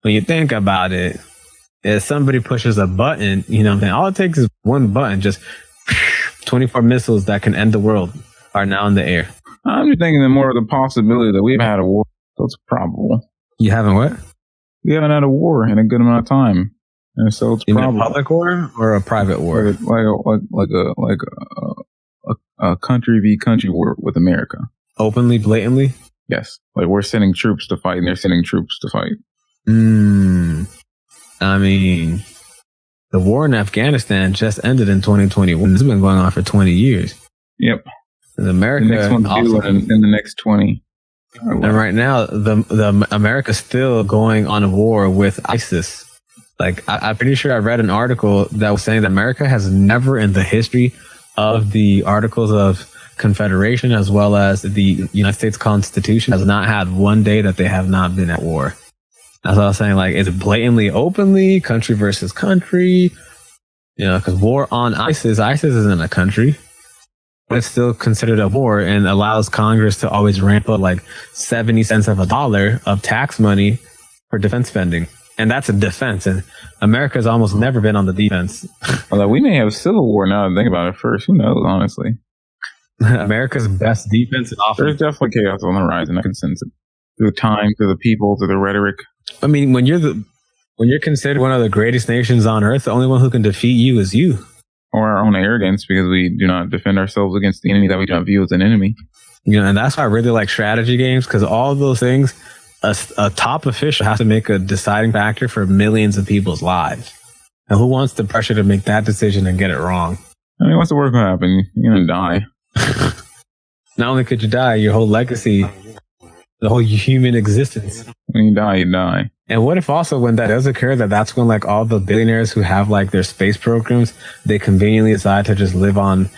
when you think about it, if somebody pushes a button, you know, then all it takes is one button, just 24 missiles that can end the world are now in the air. I'm just thinking that more of the possibility that we've had a war. So it's probable. You haven't what? We haven't had a war in a good amount of time, and so it's probable. A public war or a private war? Like a country v country war with America. Openly, blatantly? Yes. Like we're sending troops to fight, and they're sending troops to fight. I mean, the war in Afghanistan just ended in 2021. It's been going on for 20 years. Yep. And America the next one's due in the next 20. And right now, the America's still going on a war with ISIS. Like, I'm pretty sure I read an article that was saying that America has never in the history of the Articles of Confederation, as well as the United States Constitution, has not had one day that they have not been at war. That's what I was saying. Like, is it blatantly, openly, country versus country? You know, because war on ISIS isn't a country. But it's still considered a war and allows Congress to always ramp up like 70 cents of a dollar of tax money for defense spending. And that's a defense. And America's almost never been on the defense. Although we may have a civil war now to think about it first. Who knows, honestly? America's best defense and offense. There's definitely chaos on the horizon. I can sense it. Through time, through the people, through the rhetoric. I mean, when you're considered one of the greatest nations on earth, the only one who can defeat you is you. Or our own arrogance, because we do not defend ourselves against the enemy that we do not view as an enemy. You know, and that's why I really like strategy games, because all of those things, a top official has to make a deciding factor for millions of people's lives. And who wants the pressure to make that decision and get it wrong? I mean, what's the worst going to happen? You're going to die. Not only could you die, your whole legacy, the whole human existence. When you die, you die. And what if also when that does occur, that's when like all the billionaires who have like their space programs, they conveniently decide to just live on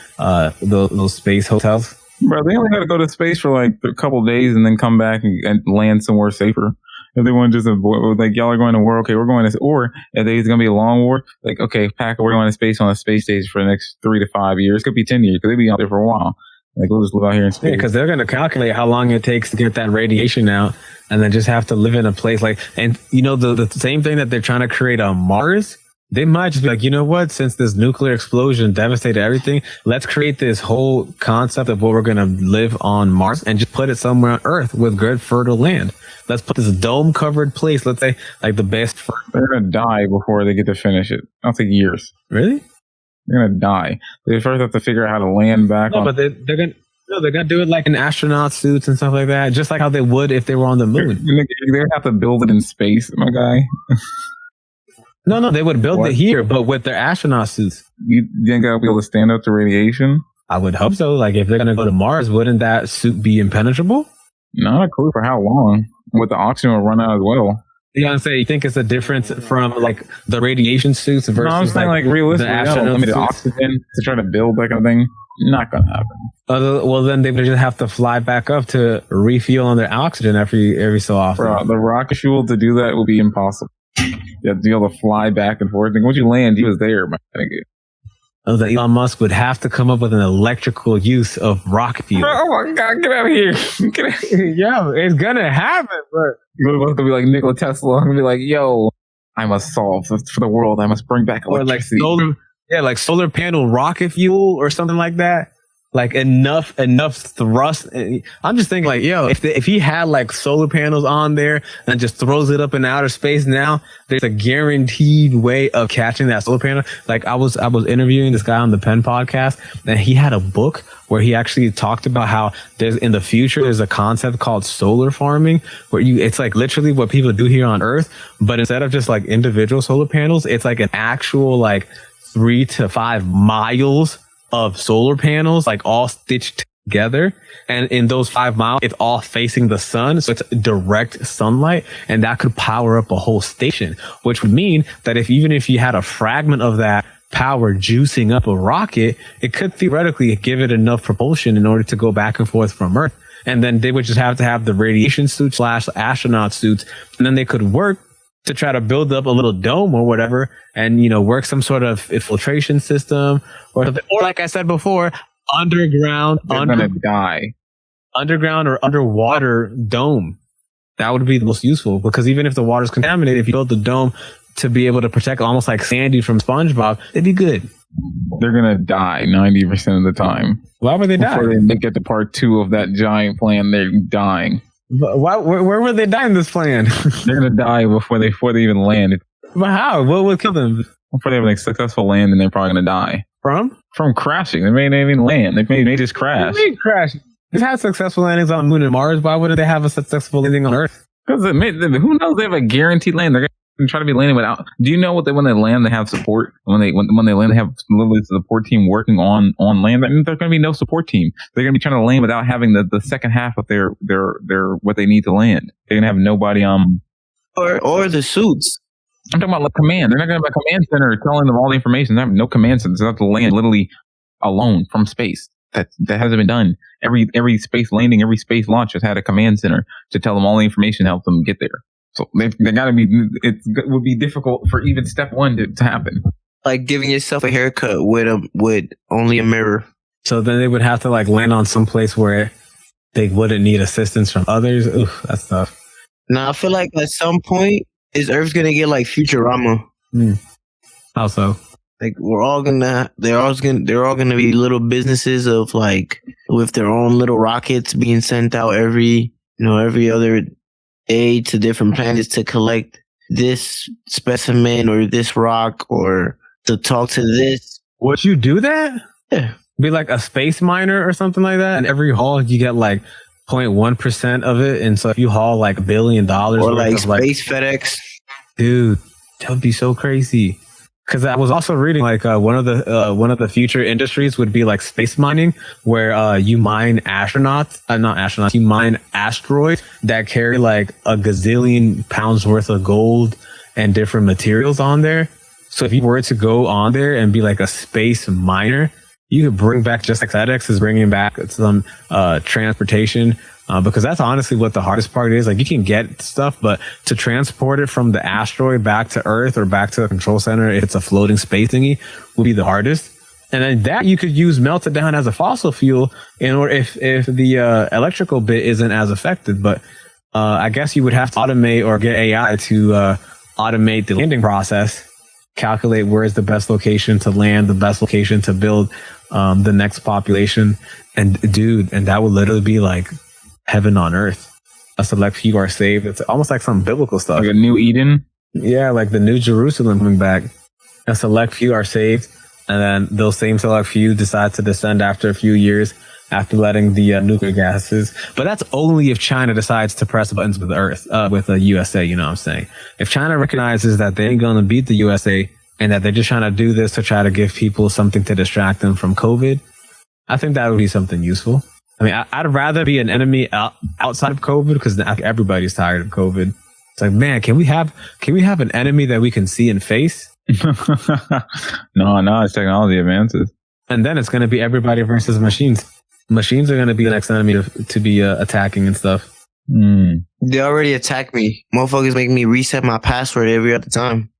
those space hotels? Bro, they only got to go to space for like a couple of days and then come back and land somewhere safer. If they want to just avoid, like, y'all are going to war, okay, we're going to, or if it's going to be a long war, like, okay, Packer, we're going to space on a space station for the next 3 to 5 years. It could be 10 years, because they'll be out there for a while. Like, we'll just live out here in space. Yeah, because they're going to calculate how long it takes to get that radiation out and then just have to live in a place like, and you know, the same thing that they're trying to create on Mars, they might just be like, you know what, since this nuclear explosion devastated everything, let's create this whole concept of what we're going to live on Mars and just put it somewhere on Earth with good fertile land. Let's put this dome covered place, let's say, like the best. They're going to die before they get to finish it. I'll take years. Really? They're going to die. They first have to figure out how to land back. No, but they're going to do it like in astronaut suits and stuff like that, just like how they would if they were on the moon. They have to build it in space, my guy. No, they would build it here, but with their astronaut suits. You think I'll be able to stand up to radiation? I would hope so. Like, if they're going to go to Mars, wouldn't that suit be impenetrable? Not a clue for how long. With the oxygen will run out as well. You know what I'm saying? You think it's a difference from like the radiation suits versus I'm saying like realistically, the oxygen to try to build that kind of thing? Not going to happen. Well, then they would just have to fly back up to refuel on their oxygen every so often. Bro, the rocket fuel to do that will be impossible. You have to be able to fly back and forth. And once you land, he was there. That Elon Musk would have to come up with an electrical use of rocket fuel. Oh my God, get out of here. Get out of here. Yeah, it's going to happen. But you're going to be like Nikola Tesla. I'm going to be like, yo, I must solve for the world. I must bring back electricity. Like solar panel rocket fuel or something like that. Like enough thrust. I'm just thinking like, yo, if he had like solar panels on there and just throws it up in outer space now, there's a guaranteed way of catching that solar panel. Like I was interviewing this guy on the Penn podcast, and he had a book where he actually talked about how in the future there's a concept called solar farming, where it's like literally what people do here on Earth, but instead of just like individual solar panels, it's like an actual like 3 to 5 miles of solar panels, like all stitched together. And in those 5 miles, it's all facing the sun. So it's direct sunlight, and that could power up a whole station, which would mean that even if you had a fragment of that power juicing up a rocket, it could theoretically give it enough propulsion in order to go back and forth from Earth. And then they would just have to have the radiation suits / astronaut suits. And then they could work to try to build up a little dome or whatever, and, you know, work some sort of filtration system or like I said before, underground or underwater dome That would be the most useful, because even if the water's contaminated, if you build the dome to be able to protect, almost like Sandy from SpongeBob, it'd be good. They're gonna die 90% of the time. Why would they die? Before they get to part 2 of that giant plan, they're dying. But where would they die in this plan? They're gonna die before they even land. But how? What would kill them? Before they have a successful land, and they're probably gonna die from crashing. They may not even land. They may just crash. They crash. They've had successful landings on the moon and Mars. Why wouldn't they have a successful landing on Earth? Because who knows? They have a guaranteed land. They're gonna try to be landing without. Do you know when they land, they have support. When they land, they have literally the support team working on land. That means there's gonna be no support team. They're gonna be trying to land without having the second half of their what they need to land. They're gonna have nobody or the suits. I'm talking about like command. They're not gonna have a command center telling them all the information. They have no command center. They have to land literally alone from space. That hasn't been done. Every space landing, every space launch has had a command center to tell them all the information, help them get there. So they gotta be. It would be difficult for even step 1 to happen. Like giving yourself a haircut with only a mirror. So then they would have to like land on some place where they wouldn't need assistance from others. Oof, that's tough. Now I feel like at some point, is Earth's gonna get like Futurama? How so? Like they're all gonna be little businesses of like with their own little rockets being sent out every other day to different planets to collect this specimen or this rock or to talk to this. Would you do that? Yeah. Be like a space miner or something like that, and every haul you get like 0.1% of it, and so if you haul like $1 billion or like space FedEx, dude, that would be so crazy. Because I was also reading like one of the future industries would be like space mining, where you mine you mine asteroids that carry like a gazillion pounds worth of gold and different materials on there. So if you were to go on there and be like a space miner, you could bring back, just like FedEx is bringing back some transportation. Because that's honestly what the hardest part is. Like you can get stuff, but to transport it from the asteroid back to Earth or back to the control center, if it's a floating space thingy, would be the hardest. And then that you could use melted down as a fossil fuel in order if the electrical bit isn't as affected. But I guess you would have to automate or get AI to automate the landing process, calculate where is the best location to land, the best location to build the next population. And that would literally be like heaven on earth. A select few are saved. It's almost like some biblical stuff. Like a new Eden? Yeah, like the new Jerusalem coming back. A select few are saved, and then those same select few decide to descend after a few years after letting the nuclear gases. But that's only if China decides to press buttons with the Earth, with the USA, you know what I'm saying? If China recognizes that they ain't gonna beat the USA and that they're just trying to do this to try to give people something to distract them from COVID, I think that would be something useful. I mean, I'd rather be an enemy outside of COVID, because everybody's tired of COVID. It's like, man, can we have an enemy that we can see and face? No, it's technology advances. And then it's going to be everybody versus machines. Machines are going to be the next enemy to be attacking and stuff. They already attack me. Motherfuckers make me reset my password every other time.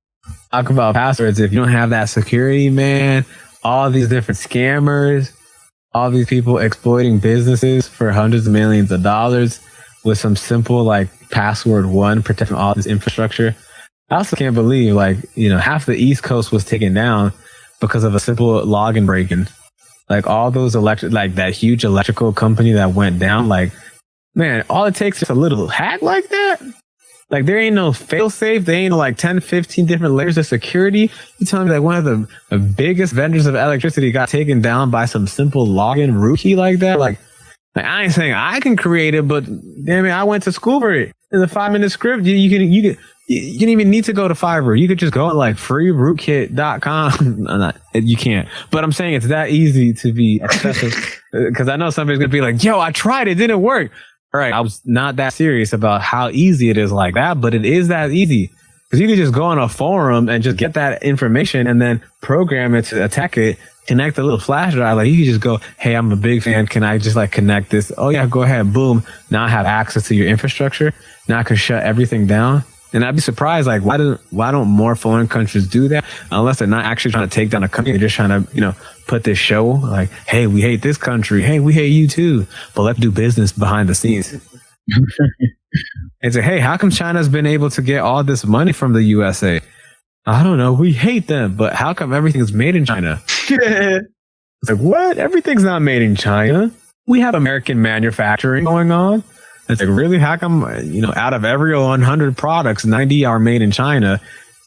Talk about passwords. If you don't have that security, man, all these different scammers, all these people exploiting businesses for hundreds of millions of dollars with some simple like password 1 protecting all this infrastructure. I also can't believe half the East Coast was taken down because of a simple login break-in. Like all those that huge electrical company that went down, like, man, all it takes is a little hack like that. Like there ain't no fail safe. There ain't no like 10, 15 different layers of security. You telling me that one of the biggest vendors of electricity got taken down by some simple login root key like that? Like I ain't saying I can create it, but damn it, I went to school for it. In the 5-minute script, you can even need to go to Fiverr. You could just go to like freerootkit.com. You can't. But I'm saying it's that easy to be accessible, because I know somebody's gonna be like, yo, I tried, it didn't work. All right, I was not that serious about how easy it is like that, but it is that easy. Because you can just go on a forum and just get that information and then program it to attack it, connect a little flash drive. Like you can just go, hey, I'm a big fan. Can I just like connect this? Oh yeah, go ahead. Boom. Now I have access to your infrastructure. Now I can shut everything down. And I'd be surprised, like, why don't more foreign countries do that? Unless they're not actually trying to take down a country. They're just trying to, put this show like, hey, we hate this country. Hey, we hate you too. But let's do business behind the scenes. and say, hey, how come China's been able to get all this money from the USA? I don't know. We hate them, but how come everything's made in China? It's like, what? Everything's not made in China. We have American manufacturing going on. It's like, really? How come, out of every 100 products, 90 are made in China,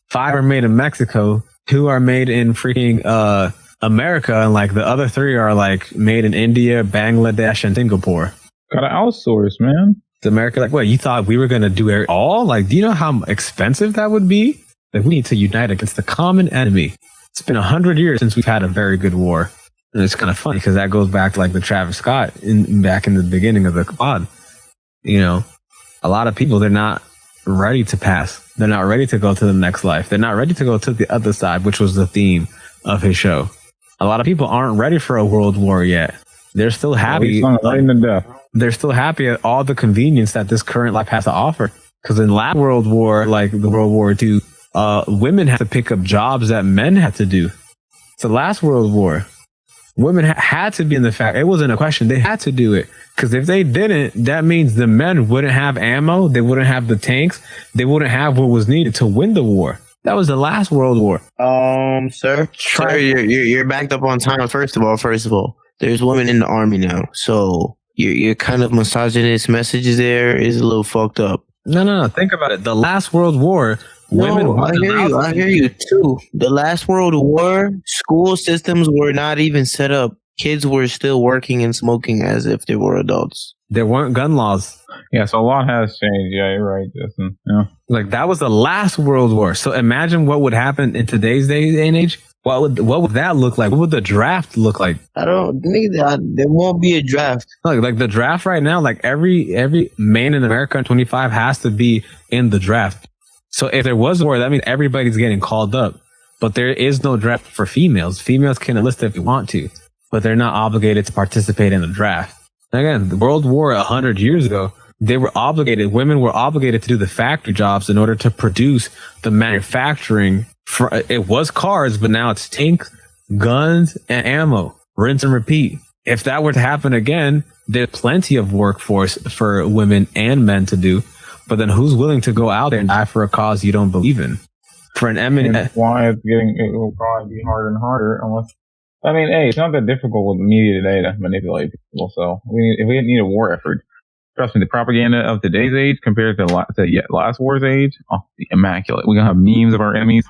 5 are made in Mexico, 2 are made in freaking America, and like the other 3 are like made in India, Bangladesh, and Singapore. Gotta outsource, man. It's America. Like, what? You thought we were going to do it all? Like, do you know how expensive that would be? Like, we need to unite against the common enemy. It's been 100 years since we've had a very good war. And it's kind of funny because that goes back to like the Travis Scott back in the beginning of the pod. A lot of people, they're not ready to pass. They're not ready to go to the next life. They're not ready to go to the other side, which was the theme of his show. A lot of people aren't ready for a world war yet. They're still happy. They're still happy at all the convenience that this current life has to offer. Because in last World War, like the World War II, women had to pick up jobs that men had to do. It's the last World War. Women had to be in the fact. It wasn't a question. They had to do it. Because if they didn't, that means the men wouldn't have ammo. They wouldn't have the tanks. They wouldn't have what was needed to win the war. That was the last World War. Sir, you're backed up on time. First of all, there's women in the army now. So your kind of misogynist messages there is a little fucked up. No. Think about it. The last World War, women. I hear you too. The last World War, school systems were not even set up. Kids were still working and smoking as if they were adults. There weren't gun laws. Yeah, so a lot has changed. Yeah, you're right, Justin. Yeah. Like, that was the last World War. So imagine what would happen in today's day and age. What would that look like? What would the draft look like? I don't think that there won't be a draft. Like the draft right now, like every man in America in 25 has to be in the draft. So if there was a war, that means everybody's getting called up. But there is no draft for females. Females can enlist if they want to, but they're not obligated to participate in the draft. Again, the World War 100 years ago, women were obligated to do the factory jobs in order to produce the manufacturing. It was cars, but now it's tanks, guns, and ammo. Rinse and repeat. If that were to happen again, there's plenty of workforce for women and men to do. But then who's willing to go out there and die for a cause you don't believe in? For an eminent... Why it will probably be harder and harder unless... I mean, hey, it's not that difficult with the media today to manipulate people. So if we need a war effort, trust me, the propaganda of today's age compared to last war's age, immaculate. We're gonna have memes of our enemies.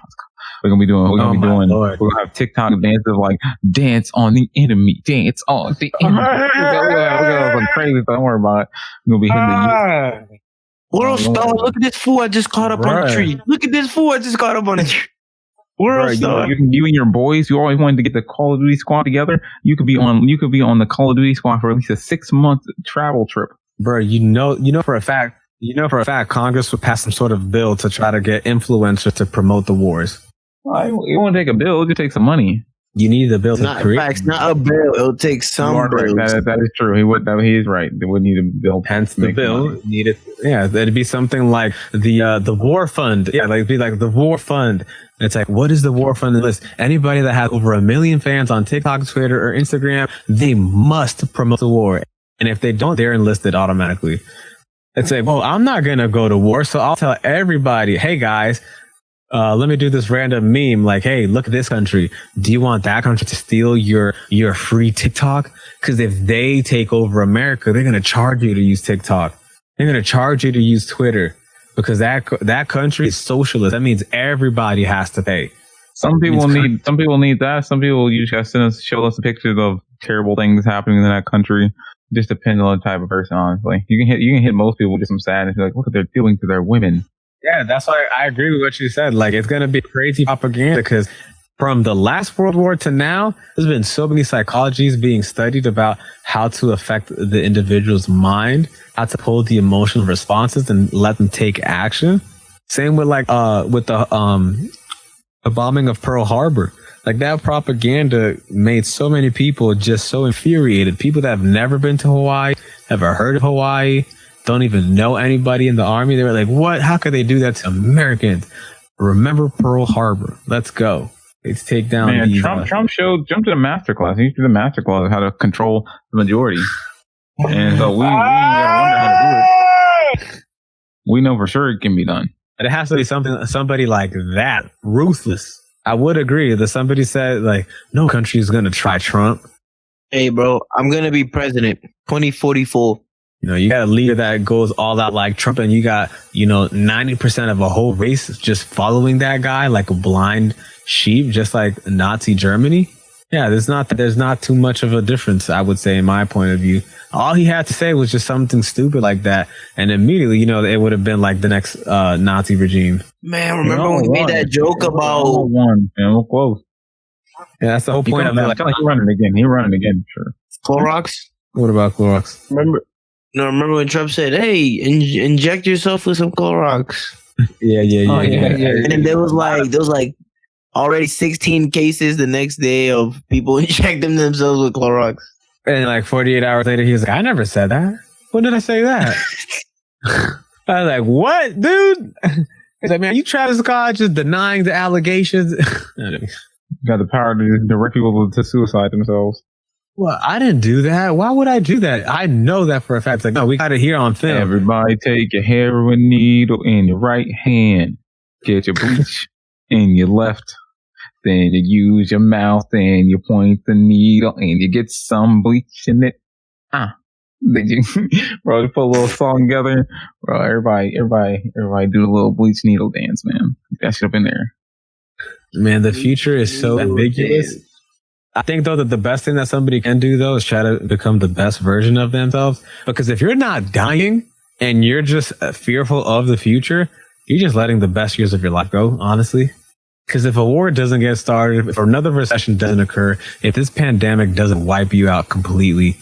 We're gonna have TikTok dances like dance on the enemy, dance on the enemy. We're gonna have crazy. Don't worry about it. We're gonna be hitting the World Star, look at this fool I just caught up on the tree. Look at this fool I just caught up on the tree. World Star. You and your boys, you always wanted to get the Call of Duty squad together. You could be on the Call of Duty squad for at least a 6-month travel trip. Bro, you know for a fact Congress would pass some sort of bill to try to get influencers to promote the wars. It won't take a bill, it just takes some money. You need the bill to create. It's not a bill. It'll take some bills. That is true. He is right. They would need a bill. Hence the bill needed. Yeah, that'd be something like the war fund. Yeah, like it'd be like the war fund. And it's like, what is the war fund list? Anybody that has over 1 million fans on TikTok, Twitter, or Instagram, they must promote the war. And if they don't, they're enlisted automatically. It's like, well, I'm not gonna go to war, so I'll tell everybody, hey guys. Let me do this random meme like, hey, look at this country. Do you want that country to steal your free TikTok? Because if they take over America, they're going to charge you to use TikTok. They're going to charge you to use Twitter because that country is socialist. That means everybody has to pay. Some people need that. Some people usually show us pictures of terrible things happening in that country. Just depends on the type of person, honestly. You can hit most people with just some sadness. Like, look what they're doing to their women. Yeah, that's why I agree with what you said. Like, it's going to be crazy propaganda because from the last World War to now, there's been so many psychologies being studied about how to affect the individual's mind, how to pull the emotional responses and let them take action. Same with the bombing of Pearl Harbor. Like, that propaganda made so many people just so infuriated. People that have never been to Hawaii, never heard of Hawaii, don't even know anybody in the army. They were like, what? How could they do that to Americans? Remember Pearl Harbor. Let's go. Let's take down these. Trump jumped to the masterclass. He did the masterclass how to control the majority. And so we gotta wonder how to do it. We know for sure it can be done. But it has to be somebody like that, ruthless. I would agree that somebody said, like, no country is going to try Trump. Hey, bro, I'm going to be president 2044. You know, you got a leader that goes all out like Trump, and you got, 90% of a whole race just following that guy like a blind sheep, just like Nazi Germany. Yeah, there's not too much of a difference, I would say, in my point of view. All he had to say was just something stupid like that, and immediately, it would have been like the next Nazi regime. Man, remember when he made that joke about one? Man, we're close. Yeah, that's the whole point of it. I feel like he's running again. He's running again, sure. Clorox? What about Clorox? Remember when Trump said, "Hey, inject yourself with some Clorox"? Yeah. And there was like already 16 cases the next day of people injecting themselves with Clorox. And like 48 hours later, he was like, I never said that. When did I say that? I was like, what, dude? He's like, man, you Travis Scott just denying the allegations. Got the power to direct people to suicide themselves. Well, I didn't do that. Why would I do that? I know that for a fact. It's like, no, we got it here on film. Everybody take your heroin needle in your right hand. Get your bleach in your left. Then you use your mouth and you point the needle and you get some bleach in it. Then you, bro, you put a little song together. Bro, everybody do a little bleach needle dance, man. That shit up in there. Man, the future is so ambiguous. I think, though, that the best thing that somebody can do, though, is try to become the best version of themselves. Because if you're not dying and you're just fearful of the future, you're just letting the best years of your life go, honestly. Because if a war doesn't get started, if another recession doesn't occur, if this pandemic doesn't wipe you out completely,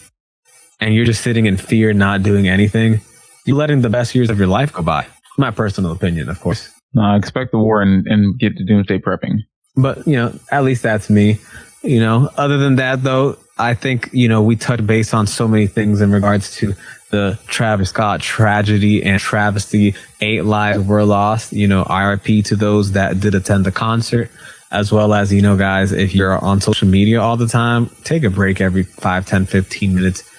and you're just sitting in fear, not doing anything, you're letting the best years of your life go by. My personal opinion, of course. No, I expect the war and get to doomsday prepping. But, at least that's me. Other than that, though, I think, we touch base on so many things in regards to the Travis Scott tragedy and travesty. 8 lives were lost. RIP to those that did attend the concert, as well as, guys, if you're on social media all the time, take a break every 5, 10, 15 minutes.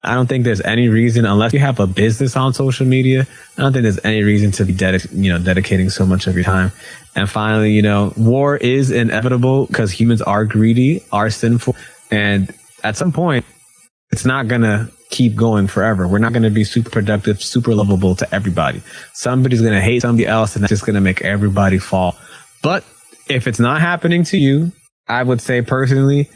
I don't think there's any reason, unless you have a business on social media, I don't think there's any reason to be dedicating so much of your time. And finally, war is inevitable because humans are greedy, are sinful. And at some point, it's not going to keep going forever. We're not going to be super productive, super lovable to everybody. Somebody's going to hate somebody else, and that's just going to make everybody fall. But if it's not happening to you, I would say personally,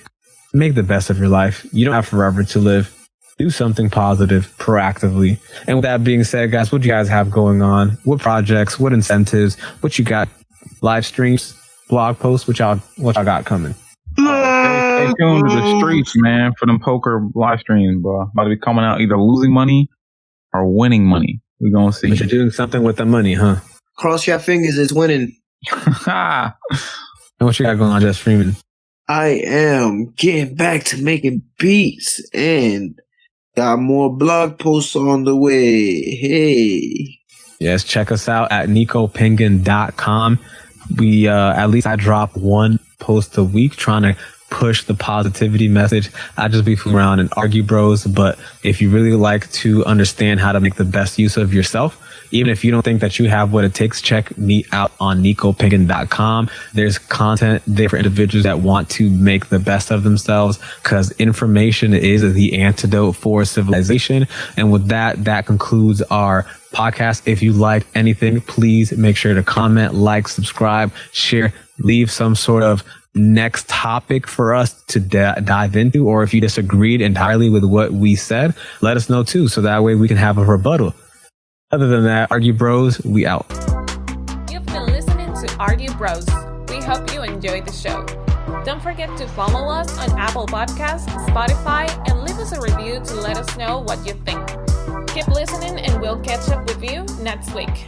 make the best of your life. You don't have forever to live. Do something positive proactively. And with that being said, guys, what do you guys have going on? What projects? What incentives? What you got? Live streams, blog posts? What y'all got coming? Stay tuned to the streets, man, for them poker live streams, bro. About to be coming out either losing money or winning money. We're gonna see. But you're doing something with the money, huh? Cross your fingers, it's winning. And what you got going on, Just Freeman? I am getting back to making beats and got more blog posts on the way. Hey. Yes, check us out at NicoPenguin.com. We, at least I drop 1 post a week trying to push the positivity message. I just be fooling around and argue bros, but if you really like to understand how to make the best use of yourself, even if you don't think that you have what it takes, check me out on NicoPenguin.com. There's content there for individuals that want to make the best of themselves, because information is the antidote for civilization. And with that, that concludes our podcast. If you like anything, please make sure to comment, like, subscribe, share, leave some sort of next topic for us to dive into. Or if you disagreed entirely with what we said, let us know too, so that way we can have a rebuttal. Other than that, Argue Bros, we out. You've been listening to Argue Bros. We hope you enjoyed the show. Don't forget to follow us on Apple Podcasts, Spotify, and leave us a review to let us know what you think. Keep listening and we'll catch up with you next week.